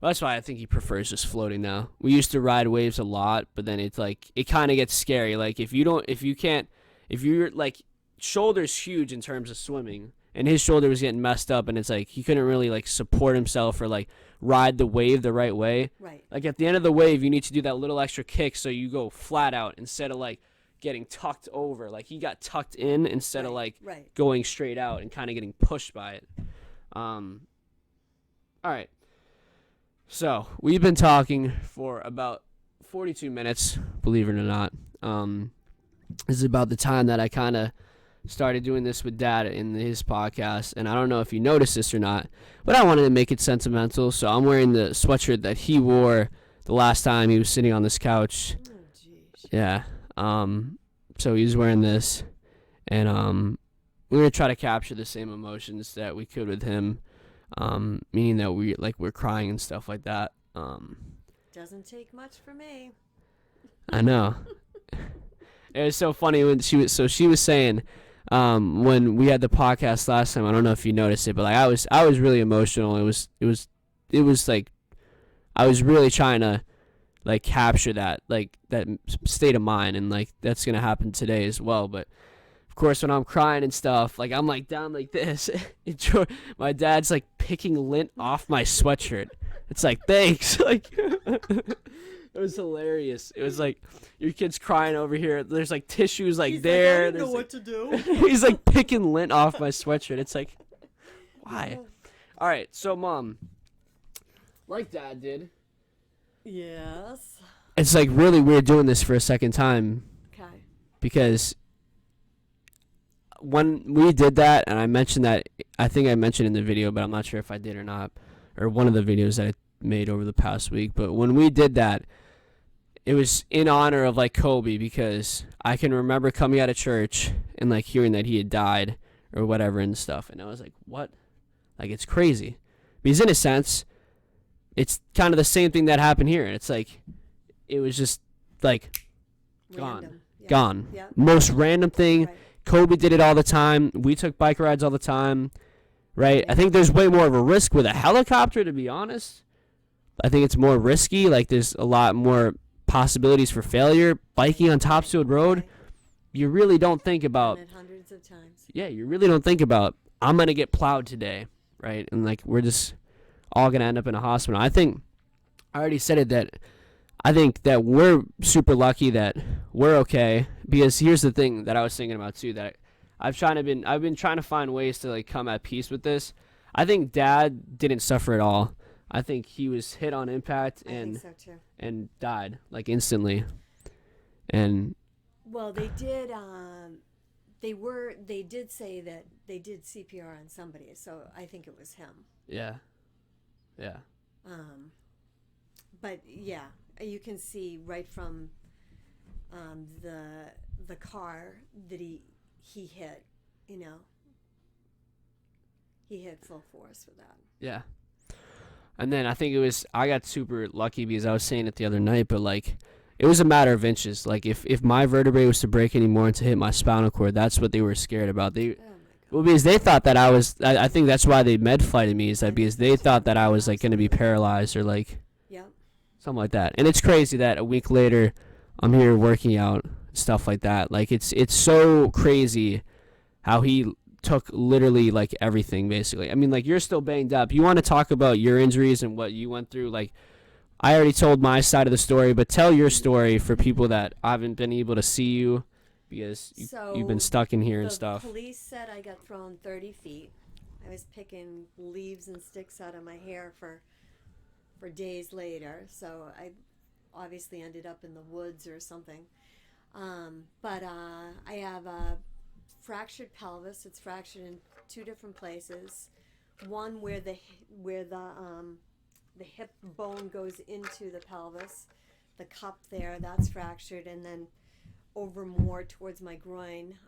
Well, that's why I think he prefers just floating now. We used to ride waves a lot, but then it's like it kind of gets scary. Like if you're like shoulder's huge in terms of swimming, and his shoulder was getting messed up, and it's like he couldn't really like support himself or like ride the wave the right way. Right. Like at the end of the wave, you need to do that little extra kick so you go flat out instead of like getting tucked over. Like he got tucked in instead of like going straight out and kind of getting pushed by it. All right. So, we've been talking for about 42 minutes, believe it or not. This is about the time that I kind of started doing this with Dad in his podcast, and I don't know if you noticed this or not, but I wanted to make it sentimental, so I'm wearing the sweatshirt that he wore the last time he was sitting on this couch. Oh, jeez. Yeah. So he's wearing this, and we're going to try to capture the same emotions that we could with him. Meaning that we're crying and stuff like that. Doesn't take much for me. I know. It was so funny when she was saying, when we had the podcast last time, I don't know if you noticed it, but like I was really emotional. It was like I was really trying to like capture that state of mind, and like that's gonna happen today as well. But of course, when I'm crying and stuff, like I'm like down like this. My dad's like picking lint off my sweatshirt. It's like, thanks. Like it was hilarious. It was like your kid's crying over here. There's like tissues like He's there. Like, I don't know what to do. He's like picking lint off my sweatshirt. It's like, why? All right, so Mom, like Dad did. Yes. It's like really weird doing this for a second time. Okay. Because when we did that, and I mentioned that, I think I mentioned in the video, but I'm not sure if I did or not, or one of the videos that I made over the past week, but when we did that, it was in honor of like Kobe, because I can remember coming out of church and like hearing that he had died or whatever and stuff, and I was like, what? Like, it's crazy. Because in a sense, it's kind of the same thing that happened here, and it's like, it was just like Random. gone. Yeah. Most random thing. Right. Kobe did it all the time. We took bike rides all the time, right? Yeah. I think there's way more of a risk with a helicopter, to be honest. I think it's more risky. Like there's a lot more possibilities for failure. Biking on Topsfield Road, Right. you really don't think Done about. it hundreds of times. Yeah, you really don't think about. I'm gonna get plowed today, right? And like we're just all gonna end up in a hospital. I think I already said it that I think that we're super lucky that we're okay because here's the thing that I was thinking about too that I've been trying to find ways to like come at peace with this. I think Dad didn't suffer at all. I think he was hit on impact I think so too. and died like instantly. And Well, they did. They did say that they did CPR on somebody, so I think it was him. yeah. Yeah. But yeah, you can see right from the car that he hit. You know, he hit full force with that. Yeah. And then I got super lucky because I was saying it the other night, but like it was a matter of inches. Like if my vertebrae was to break anymore and to hit my spinal cord, that's what they were scared about. Oh my God. Well, because they thought that I think that's why they med flighted me, is that because they thought that I was like going to be paralyzed or like Yep. something like that. And it's crazy that a week later I'm here working out, stuff like that. Like it's so crazy how he took literally like everything basically. I mean, like you're still banged up. You want to talk about your injuries and what you went through? Like I already told my side of the story, but tell your story for people that haven't been able to see you because you've been stuck in here and stuff. The police said I got thrown 30 feet. I was picking leaves and sticks out of my hair for days later, so I obviously ended up in the woods or something. But I have a fractured pelvis. It's fractured in two different places. One where the hip bone goes into the pelvis, the cup there, that's fractured, and then over more towards my groin,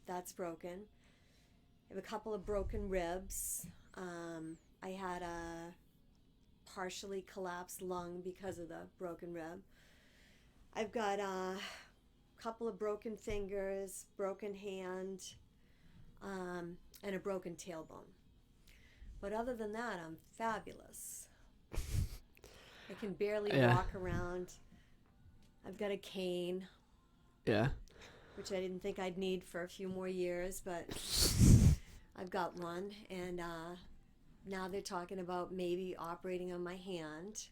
that's broken. I have a couple of broken ribs. I had a partially collapsed lung because of the broken rib. I've got a couple of broken fingers, broken hand, and a broken tailbone. But other than that, I'm fabulous. I can barely walk around. I've got a cane. Yeah. Which I didn't think I'd need for a few more years, but I've got one. And now they're talking about maybe operating on my hand,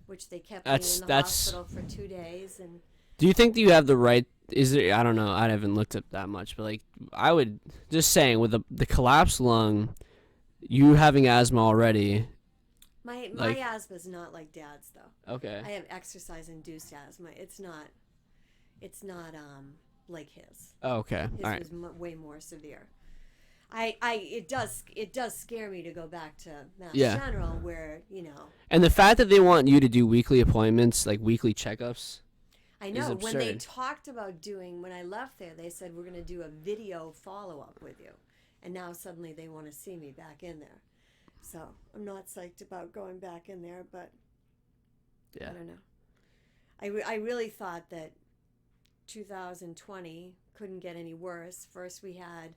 which they kept me in the hospital for 2 days. And do you think that you have the right? Is there? I don't know. I haven't looked up that much, but like I would just saying with the collapsed lung, you having asthma already. My asthma is not like Dad's though. Okay. I have exercise-induced asthma. It's not like his. Oh, okay. His All right. was way more severe. It does scare me to go back to Mass General where, you know. And the fact that they want you to do weekly appointments, like weekly checkups. I know. When they talked about when I left there, they said we're going to do a video follow-up with you. And now suddenly they want to see me back in there. So I'm not psyched about going back in there, but I don't know. I really thought that 2020 couldn't get any worse. First we had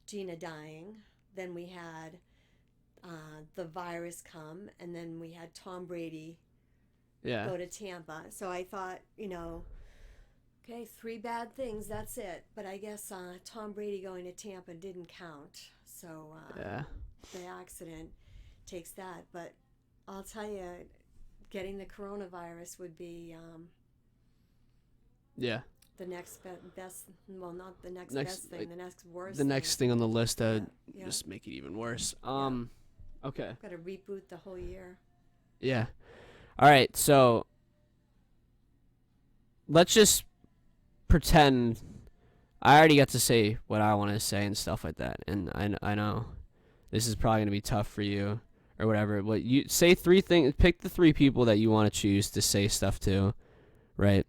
Gina dying, then we had the virus come, and then we had Tom Brady go to Tampa. So I thought, you know, okay, 3 bad things, that's it. But I guess Tom Brady going to Tampa didn't count. So the accident takes that. But I'll tell you, getting the coronavirus would be the next best, well, not the next best thing, like, the next worst thing. The next thing on the list that just make it even worse. Okay. Got to reboot the whole year. Yeah. All right, so let's just pretend I already got to say what I want to say and stuff like that, and I know this is probably going to be tough for you or whatever, but you say 3 things, pick the 3 people that you want to choose to say stuff to, right?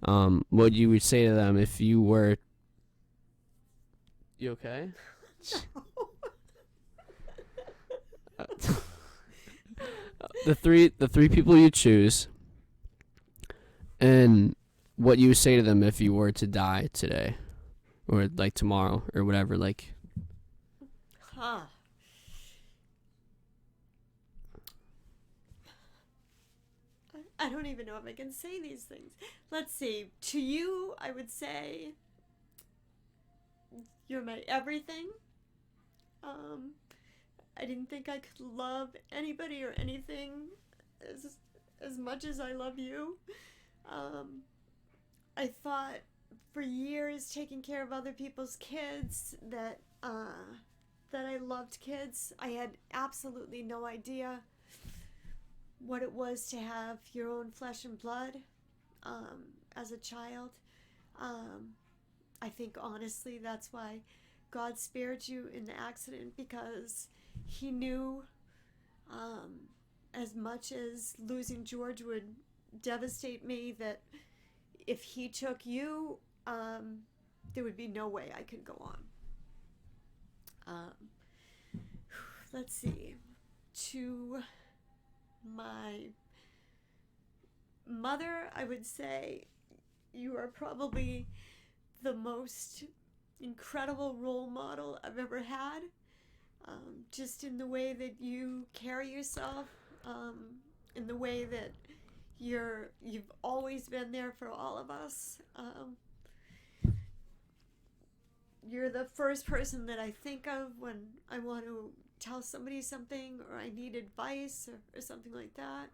What you would say to them if you were... You okay? The three people you choose, and what you would say to them if you were to die today, or like tomorrow, or whatever. Like, I don't even know if I can say these things. Let's see. To you, I would say you're my everything. I didn't think I could love anybody or anything as much as I love you. I thought for years taking care of other people's kids that I loved kids. I had absolutely no idea what it was to have your own flesh and blood as a child. I think honestly that's why God spared you in the accident, because he knew as much as losing George would devastate me, that if he took you, there would be no way I could go on. Let's see. To my mother, I would say you are probably the most incredible role model I've ever had. Just in the way that you carry yourself, in the way that you've always been there for all of us. You're the first person that I think of when I want to tell somebody something or I need advice or something like that.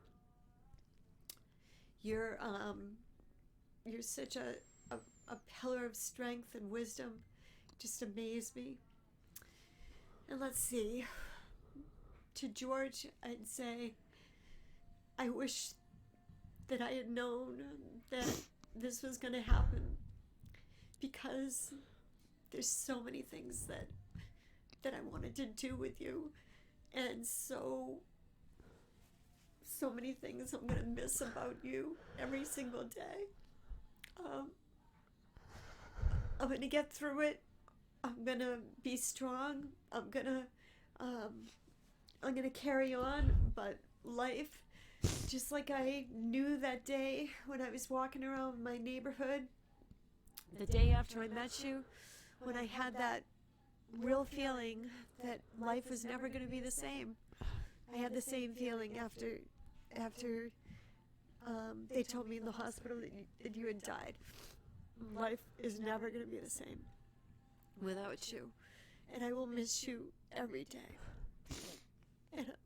You're such a pillar of strength and wisdom. Just amaze me. And let's see. To George, I'd say I wish that I had known that this was going to happen, because there's so many things that I wanted to do with you, and so many things I'm going to miss about you every single day. I'm going to get through it. I'm going to be strong. I'm going to carry on, but life, just like I knew that day when I was walking around my neighborhood, the day after I met you, when I had that real feeling that life was never going to be the same. I had the same feeling after they told me in the hospital that you had died. Life is never going to be the same without you, and I will miss you every day.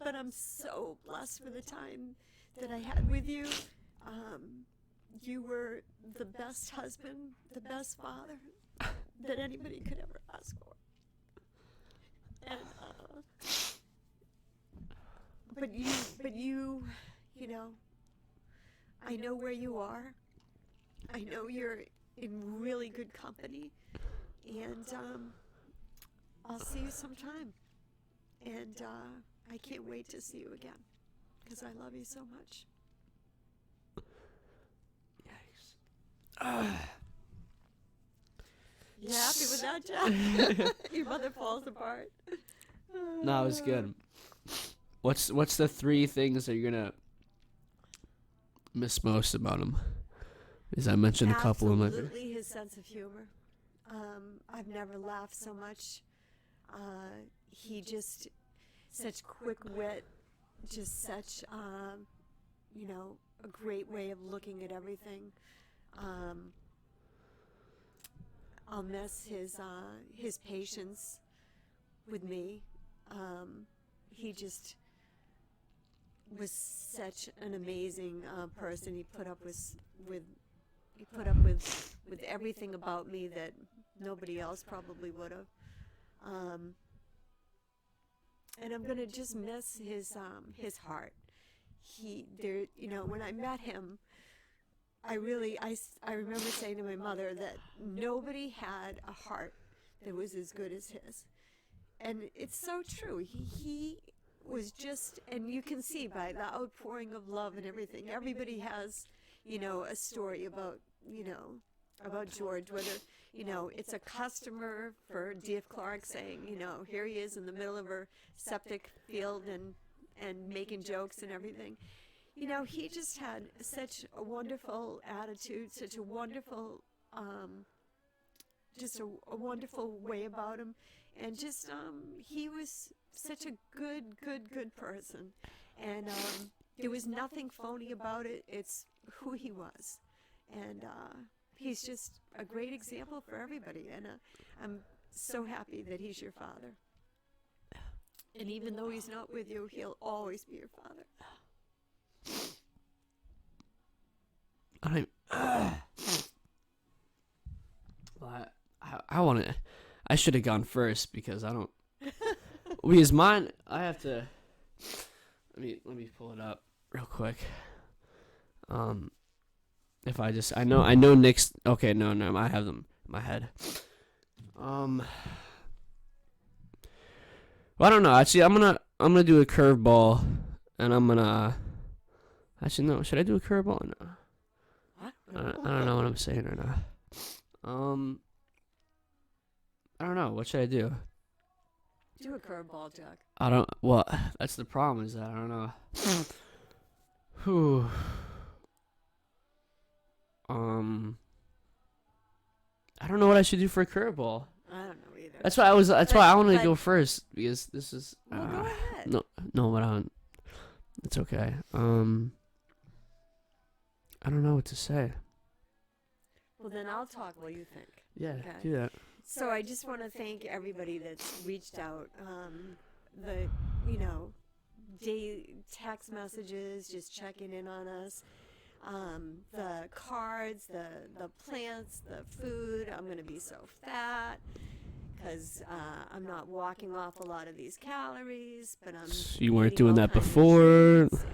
But I'm so blessed for the time that I had with you. You were the best husband, the best father that anybody could ever ask for. And but you know, I know where you are. I know you're in really good company, and I'll see you sometime. And I can't wait to see you again, because I love you so much. Yikes. You happy with that, Jack? Your mother falls apart. No, it was good. What's the 3 things that you're gonna miss most about him? Because I mentioned a couple of them. Absolutely, his sense of humor. I've never laughed so much. He just such quick wit, just such a great way of looking at everything. I'll miss his patience with me. He just was such an amazing person. He put up with everything about me that nobody else probably would have. And I'm gonna just miss his heart. When I met him, I remember saying to my mother that nobody had a heart that was as good as his. And it's so true. He was just, and you can see by the outpouring of love and everything, everybody has, a story about George, whether, it's a customer for D.F. Clark saying, here he is in the middle of her septic field and making jokes and everything. He just had such a wonderful attitude, such a wonderful, just a wonderful way about him. And just, he was such a good person. And there was nothing phony about it. It's who he was. And he's just a great example for everybody. And I'm so happy that he's your father. And even though he's not with you, he'll always be your father. I want to. I should have gone first because I don't. Because mine, I have to. Let me pull it up real quick. If I know Nick's. Okay, no, I have them in my head. Well, I don't know. Actually, I'm gonna do a curveball, and I'm gonna. Actually, no. Should I do a curveball or no? What? I don't know what I'm saying or not. I don't know. What should I do? Do a curveball, Jack. I don't. Well, that's the problem is that I don't know. Whew. I don't know what I should do for a curveball. I don't know either. That's why I wanted to go first because this is. Well, go ahead. No, but I don't. It's okay. I don't know what to say. Well, then I'll talk while you think. Yeah, Okay. do that. So I just want to thank everybody that's reached out. The day text messages, just checking in on us. The cards, the plants, the food. I'm gonna be so fat because I'm not walking off a lot of these calories, but I'm. You weren't eating doing all that kinds of before. treats.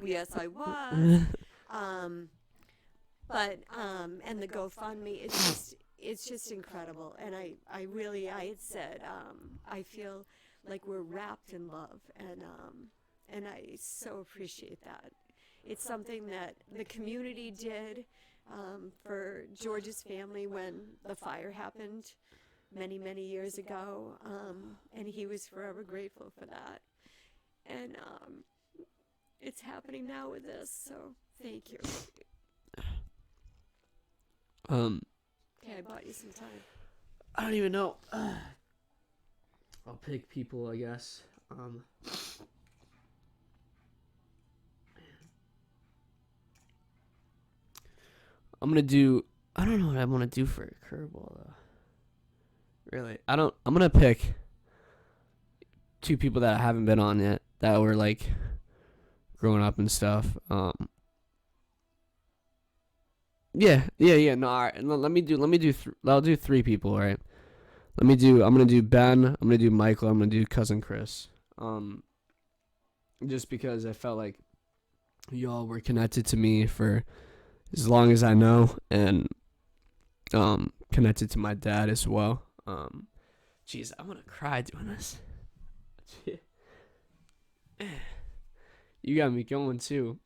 Yes, I was. And the GoFundMe, it's just incredible. And I had said, I feel like we're wrapped in love, and I so appreciate that. It's something that the community did for George's family when the fire happened many, many years ago, and he was forever grateful for that. And it's happening now with this, so thank you. Okay, I bought you some time. I don't even know. I'll pick people, I guess. I'm gonna do. I don't know what I want to do for a curveball though. Really, I'm gonna pick two people that I haven't been on yet that were like growing up and stuff. Yeah. No, all right. Let me do. I'll do three people. All right. I'm gonna do Ben. I'm gonna do Michael. I'm gonna do cousin Chris. Just because I felt like y'all were connected to me for as long as I know, and connected to my dad as well. Jeez, I'm gonna cry doing this. You got me going too.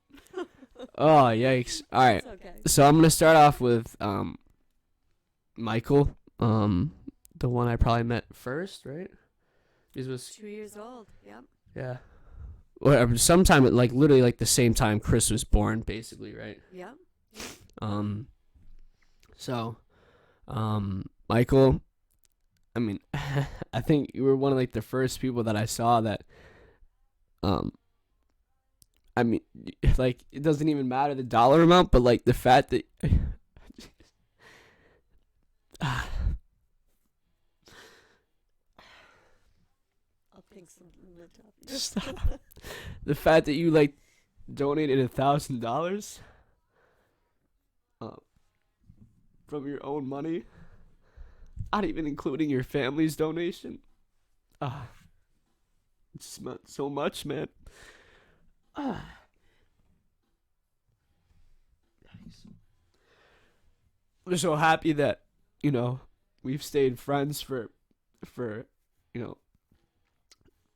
Oh, yikes. All right. It's okay. So I'm going to start off with Michael, the one I probably met first, right? He was 2 years old. Yep. yeah. Well, sometime at like literally like the same time Chris was born, basically, right? Yep. So Michael, I mean, I think you were one of like the first people that I saw that I mean, like, it doesn't even matter the dollar amount, but, like, the fact that... I'll think something on the top. Stop. The fact that you, like, donated $1,000 from your own money, not even including your family's donation. It just meant so much, man. I'm so happy that, we've stayed friends for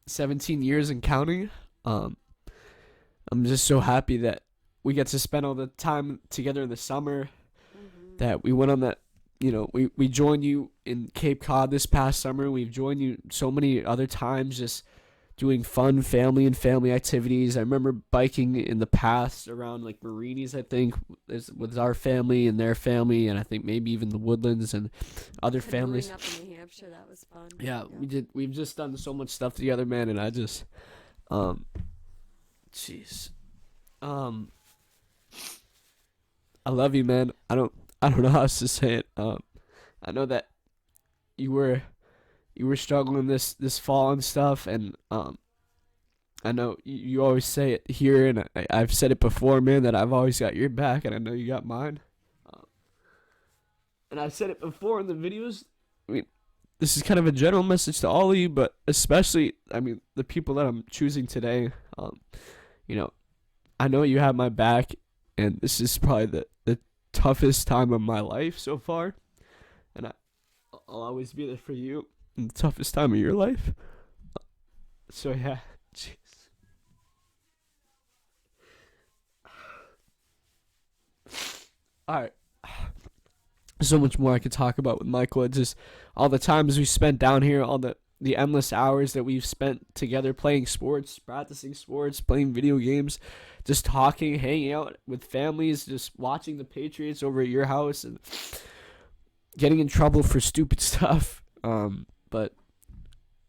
17 years and counting. I'm just so happy that we get to spend all the time together in the summer. Mm-hmm. That we went on that, we joined you in Cape Cod this past summer. We've joined you so many other times, just doing fun family activities. I remember biking in the past around like Marini's, I think, with our family and their family, and I think maybe even the Woodlands and other families. Up in New Hampshire, that was fun. Yeah, we've just done so much stuff together, man, and I just, jeez. I love you, man. I don't know how else to say it. I know that you were struggling this fall and stuff, and I know you always say it here, and I've said it before, man, that I've always got your back, and I know you got mine. Um, and I've said it before in the videos. I mean, this is kind of a general message to all of you, but especially, I mean, the people that I'm choosing today. You know, I know you have my back, and this is probably the toughest time of my life so far, and I'll always be there for you in the toughest time of your life. So yeah, jeez. All right. So much more I could talk about with Michael. It's just all the times we spent down here, all the endless hours that we've spent together playing sports, practicing sports, playing video games, just talking, hanging out with families, just watching the Patriots over at your house and getting in trouble for stupid stuff. But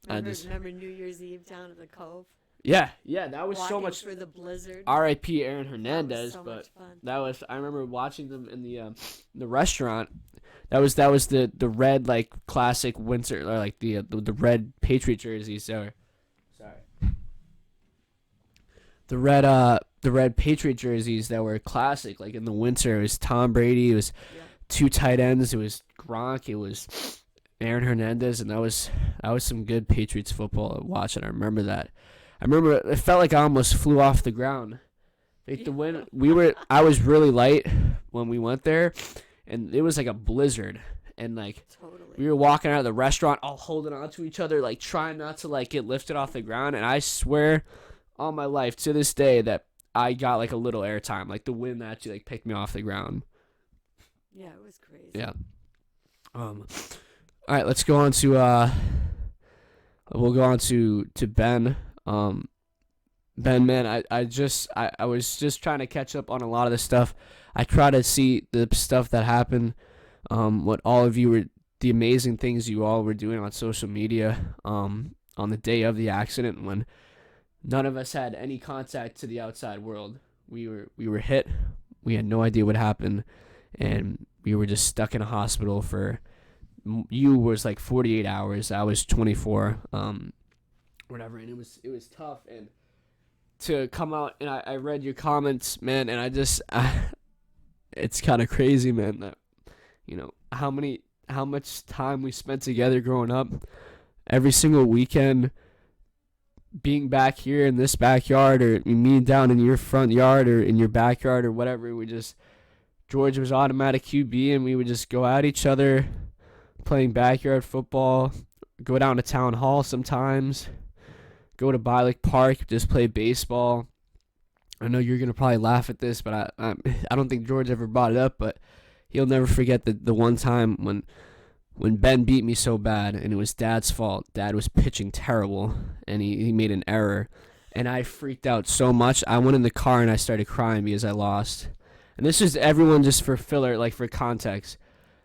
Remember New Year's Eve down at the Cove? Yeah, that was Walking so much. through the blizzard. R.I.P. Aaron Hernandez, so but much fun. that was, I remember watching them in the restaurant. That was the red, like, classic winter, or like the red Patriot jerseys. Sorry. The red Patriot jerseys that were classic, like in the winter. It was Tom Brady. It was two tight ends. It was Gronk. It was Aaron Hernandez, and that was some good Patriots football to watch. And I remember that. I remember it felt like I almost flew off the ground. Like the wind, I was really light when we went there, and it was like a blizzard. And like we were walking out of the restaurant, all holding on to each other, like trying not to like get lifted off the ground. And I swear, all my life to this day, that I got like a little airtime. Like the wind actually like picked me off the ground. Yeah, it was crazy. Yeah. All right, let's go on to we'll go on to Ben. Ben, man, I was just trying to catch up on a lot of the stuff. I try to see the stuff that happened, what all of you were, the amazing things you all were doing on social media, on the day of the accident when none of us had any contact to the outside world. We were hit. We had no idea what happened, and we were just stuck in a hospital for. You was like 48 hours. I was 24. Whatever, and it was tough, and to come out, and I read your comments, man, and it's kind of crazy, man, that how much time we spent together growing up, every single weekend, being back here in this backyard, or me down in your front yard or in your backyard or whatever. George was automatic QB, and we would just go at each other playing backyard football, go down to town hall sometimes, go to Bylick Park, just play baseball. I know you're gonna probably laugh at this, but I don't think George ever brought it up, but he'll never forget the one time when Ben beat me so bad, and it was Dad's fault. Dad was pitching terrible, and he made an error, and I freaked out so much. I went in the car and I started crying because I lost. And this is everyone just for filler, like for context.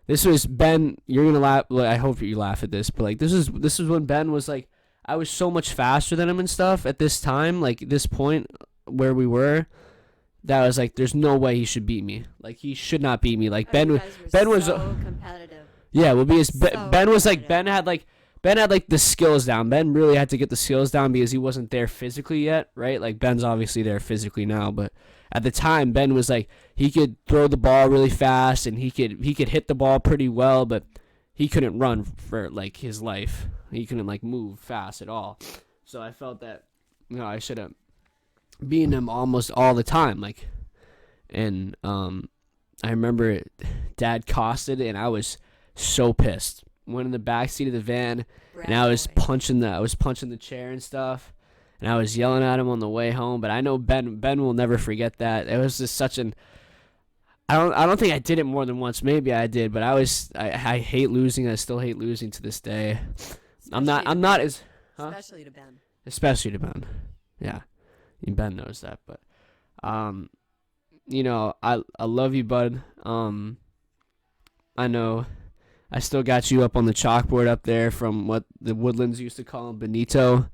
This was Ben. You're gonna laugh. I hope you laugh at this, but like this is when Ben was like, I was so much faster than him and stuff at this time, like this point where we were, that I was like, there's no way he should beat me. Like he should not beat me. Like Ben was so competitive. Yeah, well, because So Ben was like competitive. Ben had like the skills down. Ben really had to get the skills down because he wasn't there physically yet, right? Like Ben's obviously there physically now, but at the time Ben was like, he could throw the ball really fast and he could hit the ball pretty well, but he couldn't run for like his life. He couldn't like move fast at all. So I felt that I should have beaten him almost all the time, like, and I remember Dad costed it, and I was so pissed. Went in the back seat of the van, and I was punching the chair and stuff, and I was yelling at him on the way home. But I know Ben will never forget that. It was just such an. I don't think I did it more than once. Maybe I did, but I hate losing. I still hate losing to this day. Especially to Ben. Especially to Ben. Yeah, Ben knows that, but I love you, bud. I know. I still got you up on the chalkboard up there from what the Woodlands used to call him, Benito.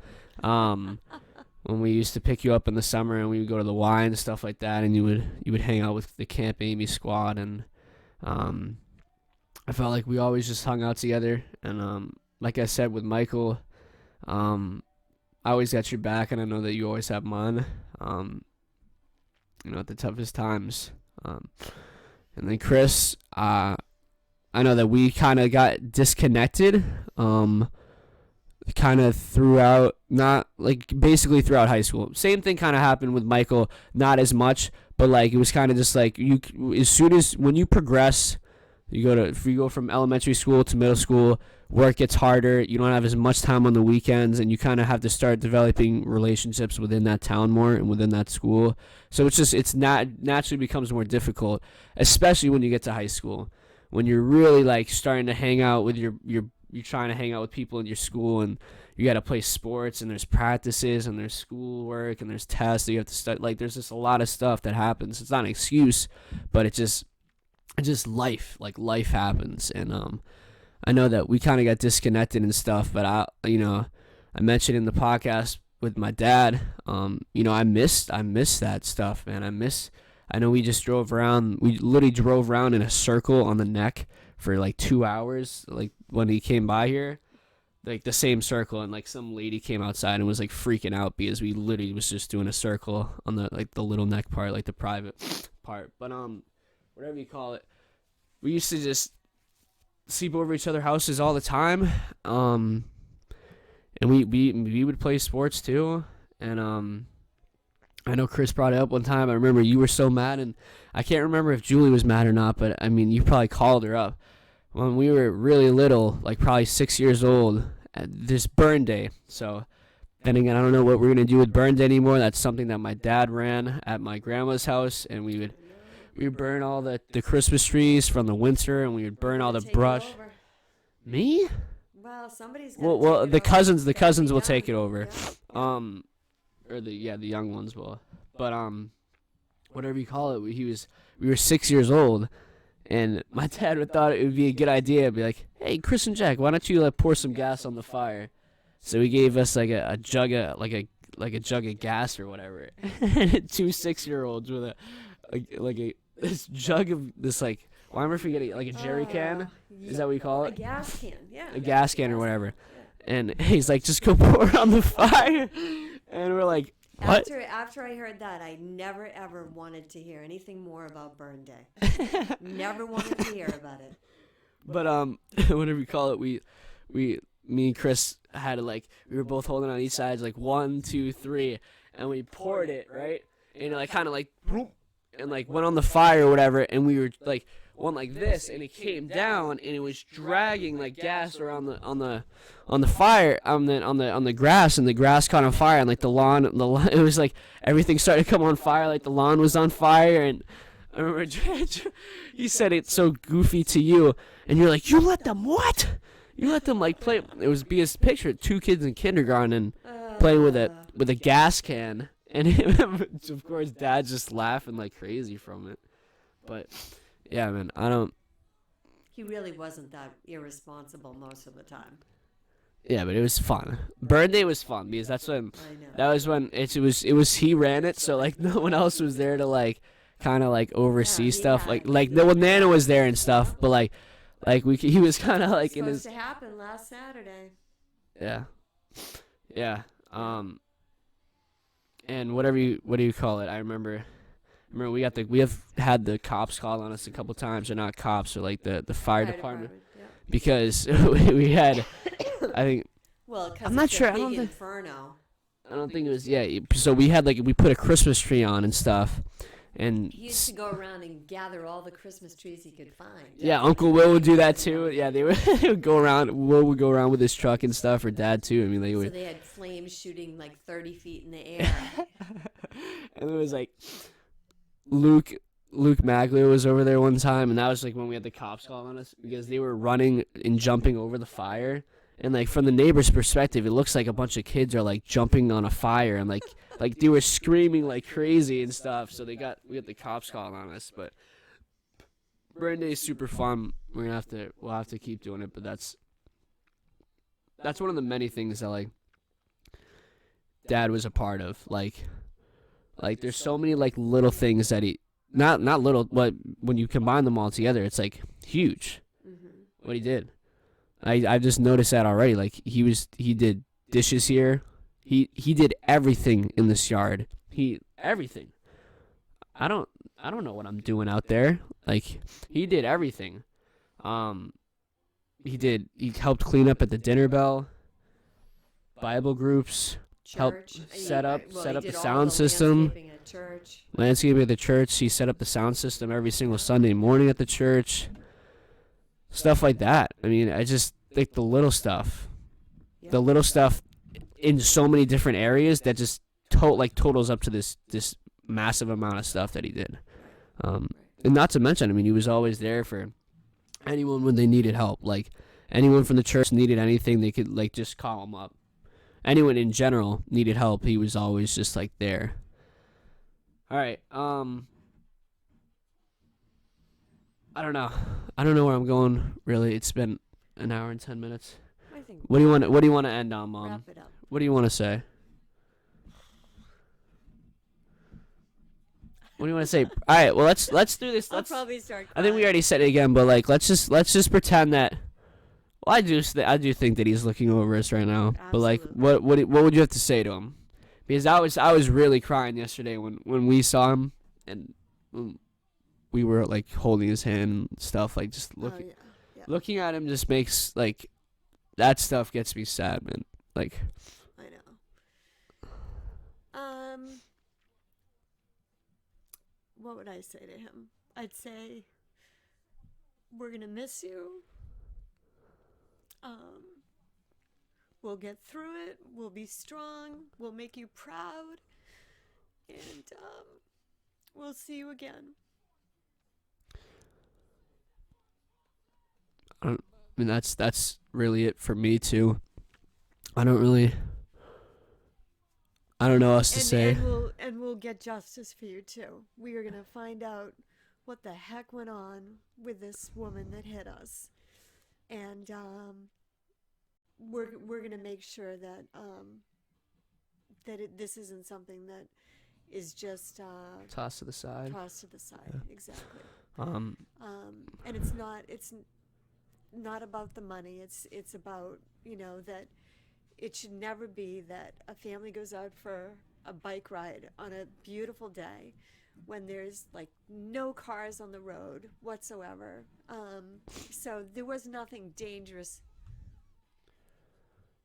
when we used to pick you up in the summer and we would go to the Y and stuff like that, and you would hang out with the Camp Amy squad, and I felt like we always just hung out together, and like I said with Michael, I always got your back, and I know that you always have mine. At the toughest times. And then Chris, I know that we kind of got disconnected. Kind of throughout, not like basically throughout high school. Same thing kind of happened with Michael, not as much, but like it was kind of just like as soon as when you progress, if you go from elementary school to middle school, work gets harder. You don't have as much time on the weekends, and you kind of have to start developing relationships within that town more and within that school. So it's not naturally becomes more difficult, especially when you get to high school, when you're really like starting to hang out with you're trying to hang out with people in your school, and you got to play sports, and there's practices, and there's schoolwork, and there's tests that you have to study. Like there's just a lot of stuff that happens. It's not an excuse, but it's just life. Like life happens, and I know that we kind of got disconnected and stuff, but I mentioned in the podcast with my dad, I missed that stuff, man. I know we just drove around. We literally drove around in a circle on the neck for like 2 hours, like when he came by here, like the same circle, and like some lady came outside and was like freaking out because we literally was just doing a circle on the like the little neck part, like the private part. But whatever you call it, we used to just sleep over each other's houses all the time, and we would play sports too, and I know Chris brought it up one time. I remember you were so mad, and I can't remember if Julie was mad or not, but I mean you probably called her up when we were really little, like probably 6 years old, at this burn day. So then again, I don't know what we're gonna do with burn day anymore. That's something that my dad ran at my grandma's house, and we would burn all the Christmas trees from the winter, and we would burn all the brush. Me? Well, somebody's well the cousins will take it over. Yeah. Or the young ones will. But whatever you call it, we were 6 years old, and my dad would thought it would be a good idea to be like, hey, Chris and Jack, why don't you pour some gas on the fire? So he gave us like a jug of like a jug of gas or whatever. 2 6-year-olds with this jug of this, like, why am I forgetting, like a jerry can? Is that what you call it? A gas can, yeah. A gas can or whatever. Yeah. And he's like, just go pour it on the fire. And we're like, what? After I heard that, I never ever wanted to hear anything more about burn day. Never wanted to hear about it. But whatever you call it, me and Chris had to, like, we were both holding on each side, like 1, 2, 3, and we poured it, right? And like kind of like and like went on the fire or whatever, and we were like went like this, and it came down, and it was dragging like gas around on the fire, on the grass, and the grass caught on fire, and like the lawn, it was like everything started to come on fire, like the lawn was on fire. And I remember he said it's so goofy to you, and you're like, you let them what? You let them like play. It was because picture 2 kids in kindergarten playing with a gas can. And of course, Dad's just laughing like crazy from it. But yeah, man, He really wasn't that irresponsible most of the time. Yeah, but it was fun. Burn day was fun because that's when it was he ran it, so like no one else was there to like kind of like oversee stuff. Nana was there and stuff, but he was kind of like in his. Supposed to happen last Saturday. Yeah. And what do you call it? I remember we have had the cops call on us a couple times, or not cops, or like the fire department. Yeah. Because we had, I think. Well, I'm not sure. Inferno. I don't think it was. Yeah. So we had we put a Christmas tree on and stuff, and he used to go around and gather all the Christmas trees he could find. Yeah, Uncle Will would do that too. Yeah, they would go around. Will would go around with his truck and stuff, or Dad too. I mean, they would. So they had flames shooting like 30 feet in the air. And it was like Luke Maglio was over there one time, and that was like when we had the cops call on us because they were running and jumping over the fire. And like from the neighbor's perspective, it looks like a bunch of kids are like jumping on a fire, and like they were screaming like crazy and stuff. So we got the cops calling on us. But burn day is super fun. We'll have to keep doing it. But that's one of the many things that like Dad was a part of. Like there's so many like little things that he not little, but when you combine them all together, it's like huge. What he did. I've just noticed that already. Like he did dishes here. He did everything in this yard. Everything. I don't know what I'm doing out there. Like he did everything. He helped clean up at the dinner bell, Bible groups, helped set up the sound system. Landscaping at the church. He set up the sound system every single Sunday morning at the church. Stuff like that. I mean, I just think the little stuff in so many different areas that just totals up to this massive amount of stuff that he did. And not to mention, I mean, he was always there for anyone when they needed help. Like anyone from the church needed anything, they could like just call him up. Anyone in general needed help, he was always just like there. All right. I don't know where I'm going. Really, it's been an hour and 10 minutes. What do you want to end on, Mom? Wrap it up. What do you want to say? What do you want to say? All right. Well, let's do this. I'll probably start crying. I think we already said it again, but like let's just pretend that. Well, I do think that he's looking over us right now. Absolutely. But like, what would you have to say to him? Because I was really crying yesterday when we saw him and we were like holding his hand and stuff. Like just looking at him just makes like that stuff gets me sad, man. Like I know. What would I say to him? I'd say we're gonna miss you. We'll get through it. We'll be strong. We'll make you proud. And we'll see you again. I mean, that's really it for me too. I don't know what else to say. And we'll get justice for you too. We are gonna find out what the heck went on with this woman that hit us, and we're gonna make sure that this isn't something that is just Tossed to the side. Yeah. Exactly. And it's not about the money. It's about, that it should never be that a family goes out for a bike ride on a beautiful day when there's like no cars on the road whatsoever. So there was nothing dangerous.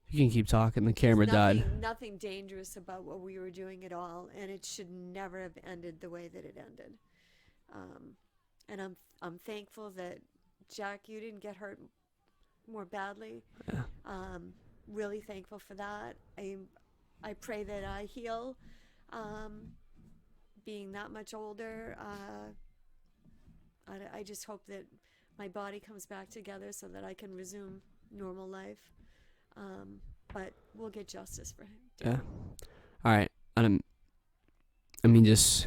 You can keep talking. The camera died. Nothing dangerous about what we were doing at all, and it should never have ended the way that it ended. And I'm thankful that Jack, you didn't get hurt more badly. Yeah. Really thankful for that. I pray that I heal. Being that much older, I just hope that my body comes back together so that I can resume normal life. But we'll get justice for him. Yeah. All right. I mean, just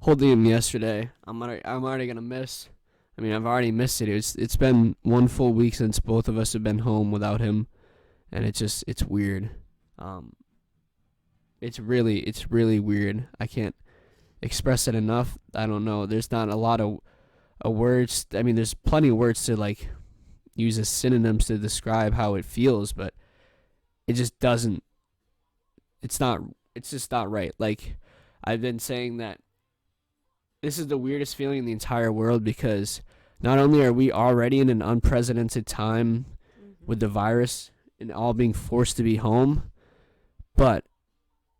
holding him yesterday. I'm already gonna miss. I mean, I've already missed it. It's been one full week since both of us have been home without him, and it's weird. It's really weird. I can't express it enough. I don't know. There's not a lot of words. I mean, there's plenty of words to like use as synonyms to describe how it feels, but it just doesn't. It's just not right. Like I've been saying that this is the weirdest feeling in the entire world because not only are we already in an unprecedented time with the virus and all being forced to be home, but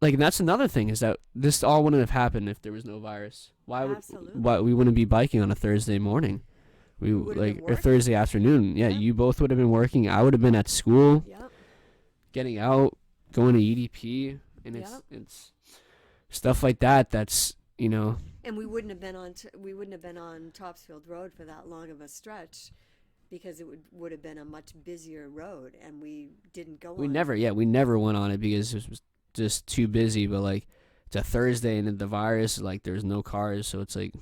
like, and that's another thing is that this all wouldn't have happened if there was no virus. Why we wouldn't be biking on a Thursday morning? We or Thursday afternoon. Yeah, you both would have been working. I would have been at school, getting out, going to EDP, and it's stuff like that. That's And we wouldn't have been on Topsfield Road for that long of a stretch, because it would have been a much busier road, and we didn't go. We never went on it because it was just too busy. But like, it's a Thursday and the virus, like there's no cars, so it's like,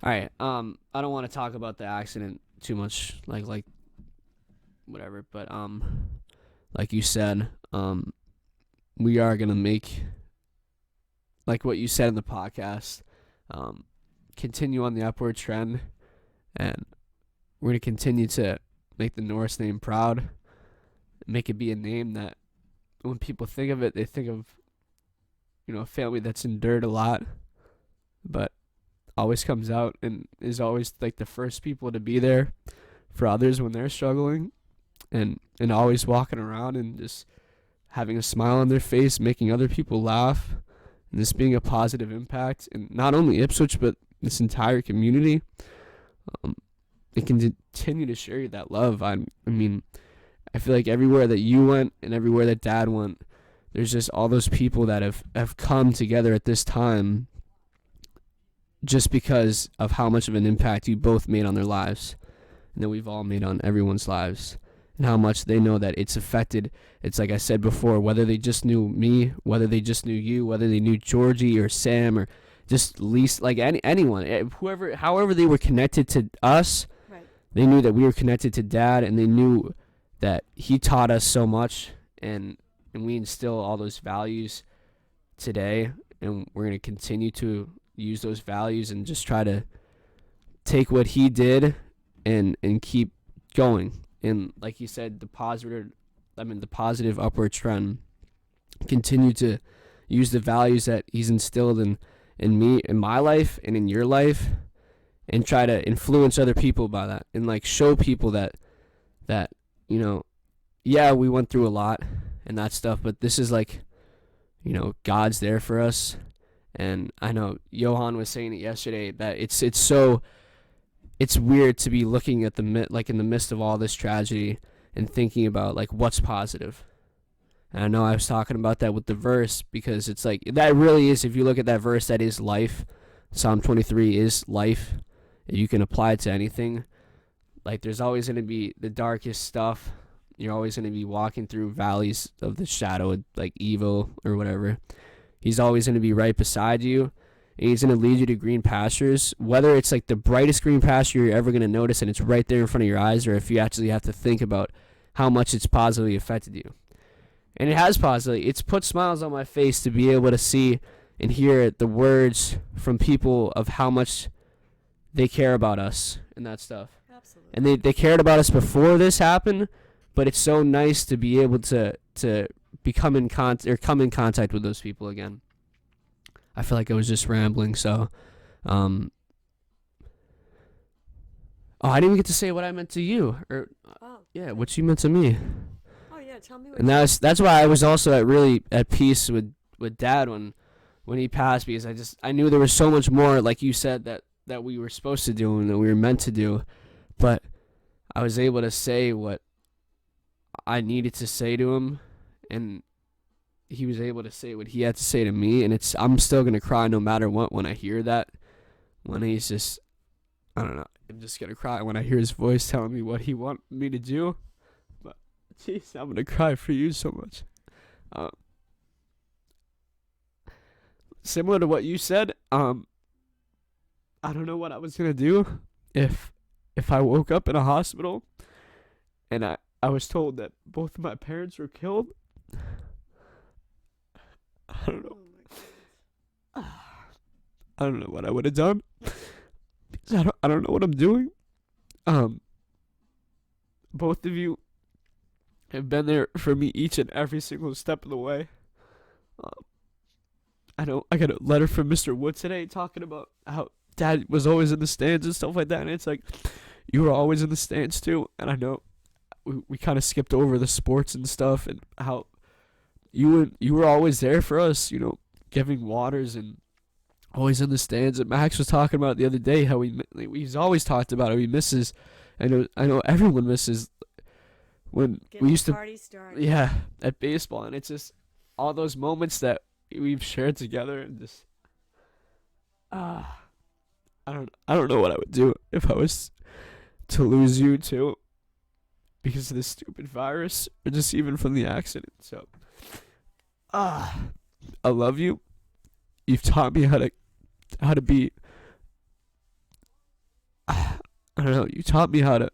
all right. I don't want to talk about the accident too much, like whatever. But like you said, we are going to make, like what you said in the podcast, continue on the upward trend, and we're going to continue to make the Norris name proud, make it be a name that when people think of it, they think of, a family that's endured a lot, but always comes out and is always like the first people to be there for others when they're struggling, and always walking around and just having a smile on their face, making other people laugh, and just being a positive impact, and not only Ipswich but this entire community. It can continue to share that love. I mean, I feel like everywhere that you went and everywhere that Dad went, there's just all those people that have come together at this time just because of how much of an impact you both made on their lives, and that we've all made on everyone's lives, and how much they know that it's affected. It's like I said before, whether they just knew me, whether they just knew you, whether they knew Georgie or Sam or just least like anyone, however they were connected to us, Right. they knew that we were connected to Dad, and they knew that he taught us so much, and we instill all those values today, and we're going to continue to use those values and just try to take what he did and keep going. And like you said, the positive upward trend, continue to use the values that he's instilled in me, in my life and in your life, and try to influence other people by that, and like show people that yeah, we went through a lot and that stuff, but this is like, God's there for us. And I know Johan was saying it yesterday that it's weird to be looking at in the midst of all this tragedy and thinking about like what's positive. And I know I was talking about that with the verse, because it's like that really is, if you look at that verse, that is life. Psalm 23 is life. You can apply it to anything. Like there's always going to be the darkest stuff. You're always going to be walking through valleys of the shadow of like evil or whatever. He's always going to be right beside you, and he's going to lead you to green pastures, whether it's like the brightest green pasture you're ever going to notice and it's right there in front of your eyes, or if you actually have to think about how much it's positively affected you. And it has positively. It's put smiles on my face to be able to see and hear the words from people of how much they care about us and that stuff. Absolutely. And they cared about us before this happened, but it's so nice to be able to come in contact with those people again. I feel like I was just rambling, so I didn't even get to say what I meant to you, or yeah, what you meant to me. Oh yeah, tell me what. And that's why I was also really at peace with Dad when he passed, because I knew there was so much more, like you said, that we were supposed to do and that we were meant to do, but I was able to say what I needed to say to him, and he was able to say what he had to say to me, and I'm still gonna cry no matter what when I hear that. When he's just, I don't know, I'm just gonna cry when I hear his voice telling me what he wants me to do. But jeez, I'm gonna cry for you so much. Similar to what you said, I don't know what I was gonna do if I woke up in a hospital and I was told that both of my parents were killed. I don't know. I don't know what I would have done, because I don't know what I'm doing. Both of you have been there for me each and every single step of the way. I got a letter from Mr. Wood today talking about how Dad was always in the stands and stuff like that, and it's like, you were always in the stands too. And I know we kind of skipped over the sports and stuff, and how you were always there for us, giving waters and always in the stands. And Max was talking about it the other day, how he's always talked about how he misses. I know everyone misses when we used to party started. Yeah, at baseball, and it's just all those moments that we've shared together, and just I don't know what I would do if I was to lose you too, because of this stupid virus, or just even from the accident. So I love you. You've taught me how to be, I don't know, you taught me how to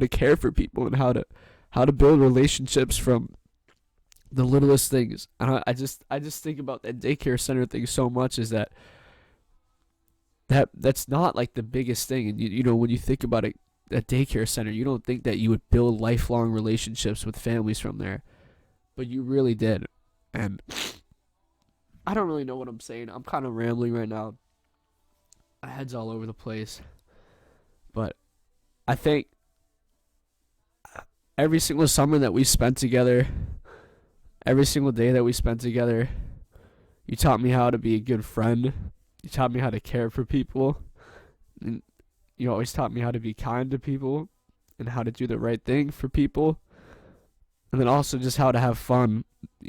care for people, and how to build relationships from the littlest things. I just think about that daycare center thing so much. Is that's not like the biggest thing. And when you think about it, a daycare center, you don't think that you would build lifelong relationships with families from there, but you really did. And I don't really know what I'm saying. I'm kind of rambling right now. My head's all over the place. But I think every single summer that we spent together, every single day that we spent together, you taught me how to be a good friend. You taught me how to care for people. And you always taught me how to be kind to people and how to do the right thing for people. And then also just how to have fun.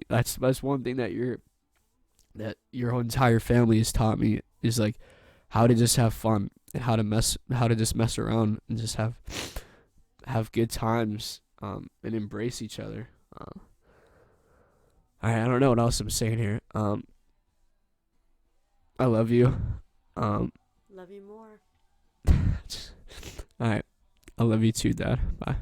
That's one thing that your whole entire family has taught me, is like how to just have fun and how to just mess around and just have good times, and embrace each other. I don't know what else I'm saying here. I love you. Love you more. Alright. I love you too, Dad. Bye.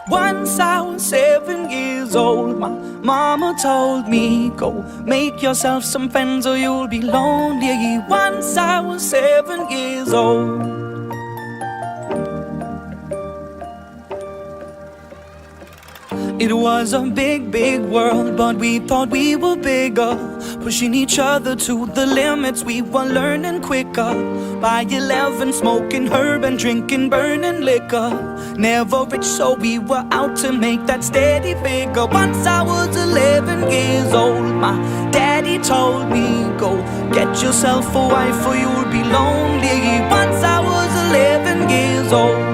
Once I was 7 years old, my mama told me, go make yourself some friends or you'll be lonely. Once I was 7 years old. It was a big, big world, but we thought we were bigger, pushing each other to the limits. We were learning quicker. By 11, smoking herb and drinking burning liquor. Never rich, so we were out to make that steady figure. Once I was 11 years old, my daddy told me, go get yourself a wife or you'll be lonely. Once I was 11 years old.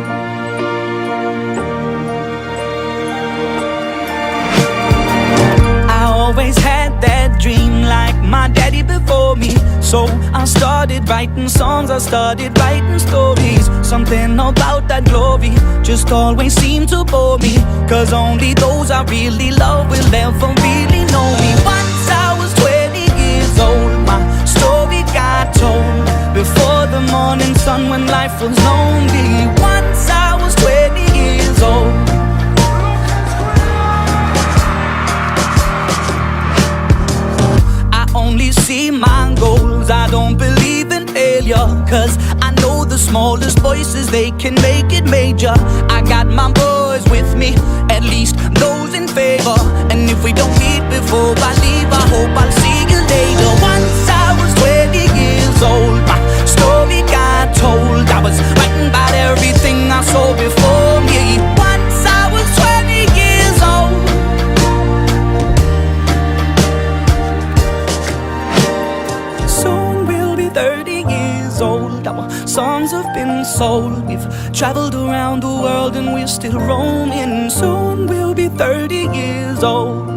Always had that dream like my daddy before me. So I started writing songs, I started writing stories. Something about that glory just always seemed to bore me, cause only those I really love will ever really know me. Once I was 20 years old, my story got told before the morning sun when life was lonely. Once I was 20 years old. Only see my goals, I don't believe in failure, cause I know the smallest voices, they can make it major. I got my boys with me, at least those in favor. And if we don't meet before I leave, I hope I'll see you later. Once I was 20 years old, my story got told. I was writing about everything I saw before me. Once I was 20 years old. Soon we'll be 30 years old. Our songs have been sold. We've traveled around the world and we're still roaming. Soon we'll be 30 years old.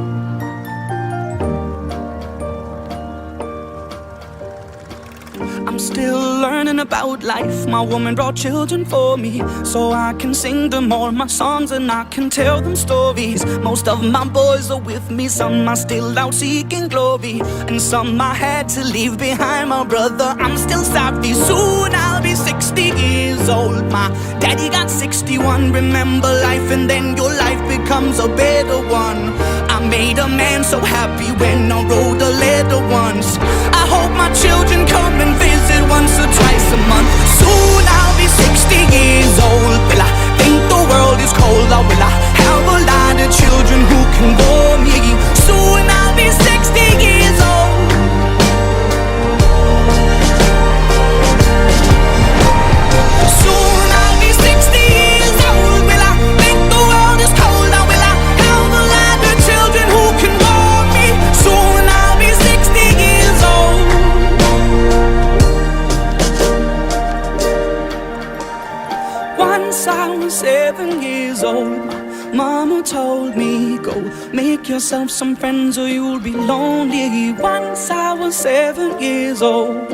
I'm still learning about life. My woman brought children for me, so I can sing them all my songs and I can tell them stories. Most of my boys are with me, some are still out seeking glory, and some I had to leave behind. My brother, I'm still sorry. Soon I'll be 60 years old. My daddy got 61. Remember life and then your life becomes a better one. I made a man so happy when I wrote a letter once. I hope my children come and visit once or twice a month. Soon I'll be 60 years old. Will I think the world is cold, or will I have a lot of children who can bore me? Soon I'll be 60 years old. Soon I'll be 60 years old. Will I think the world is cold, or will I have a lot of children who can bore me? Soon I'll be 60 years old. Mama told me, go make yourself some friends or you'll be lonely. Once I was 7 years old.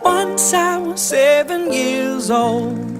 Once I was 7 years old.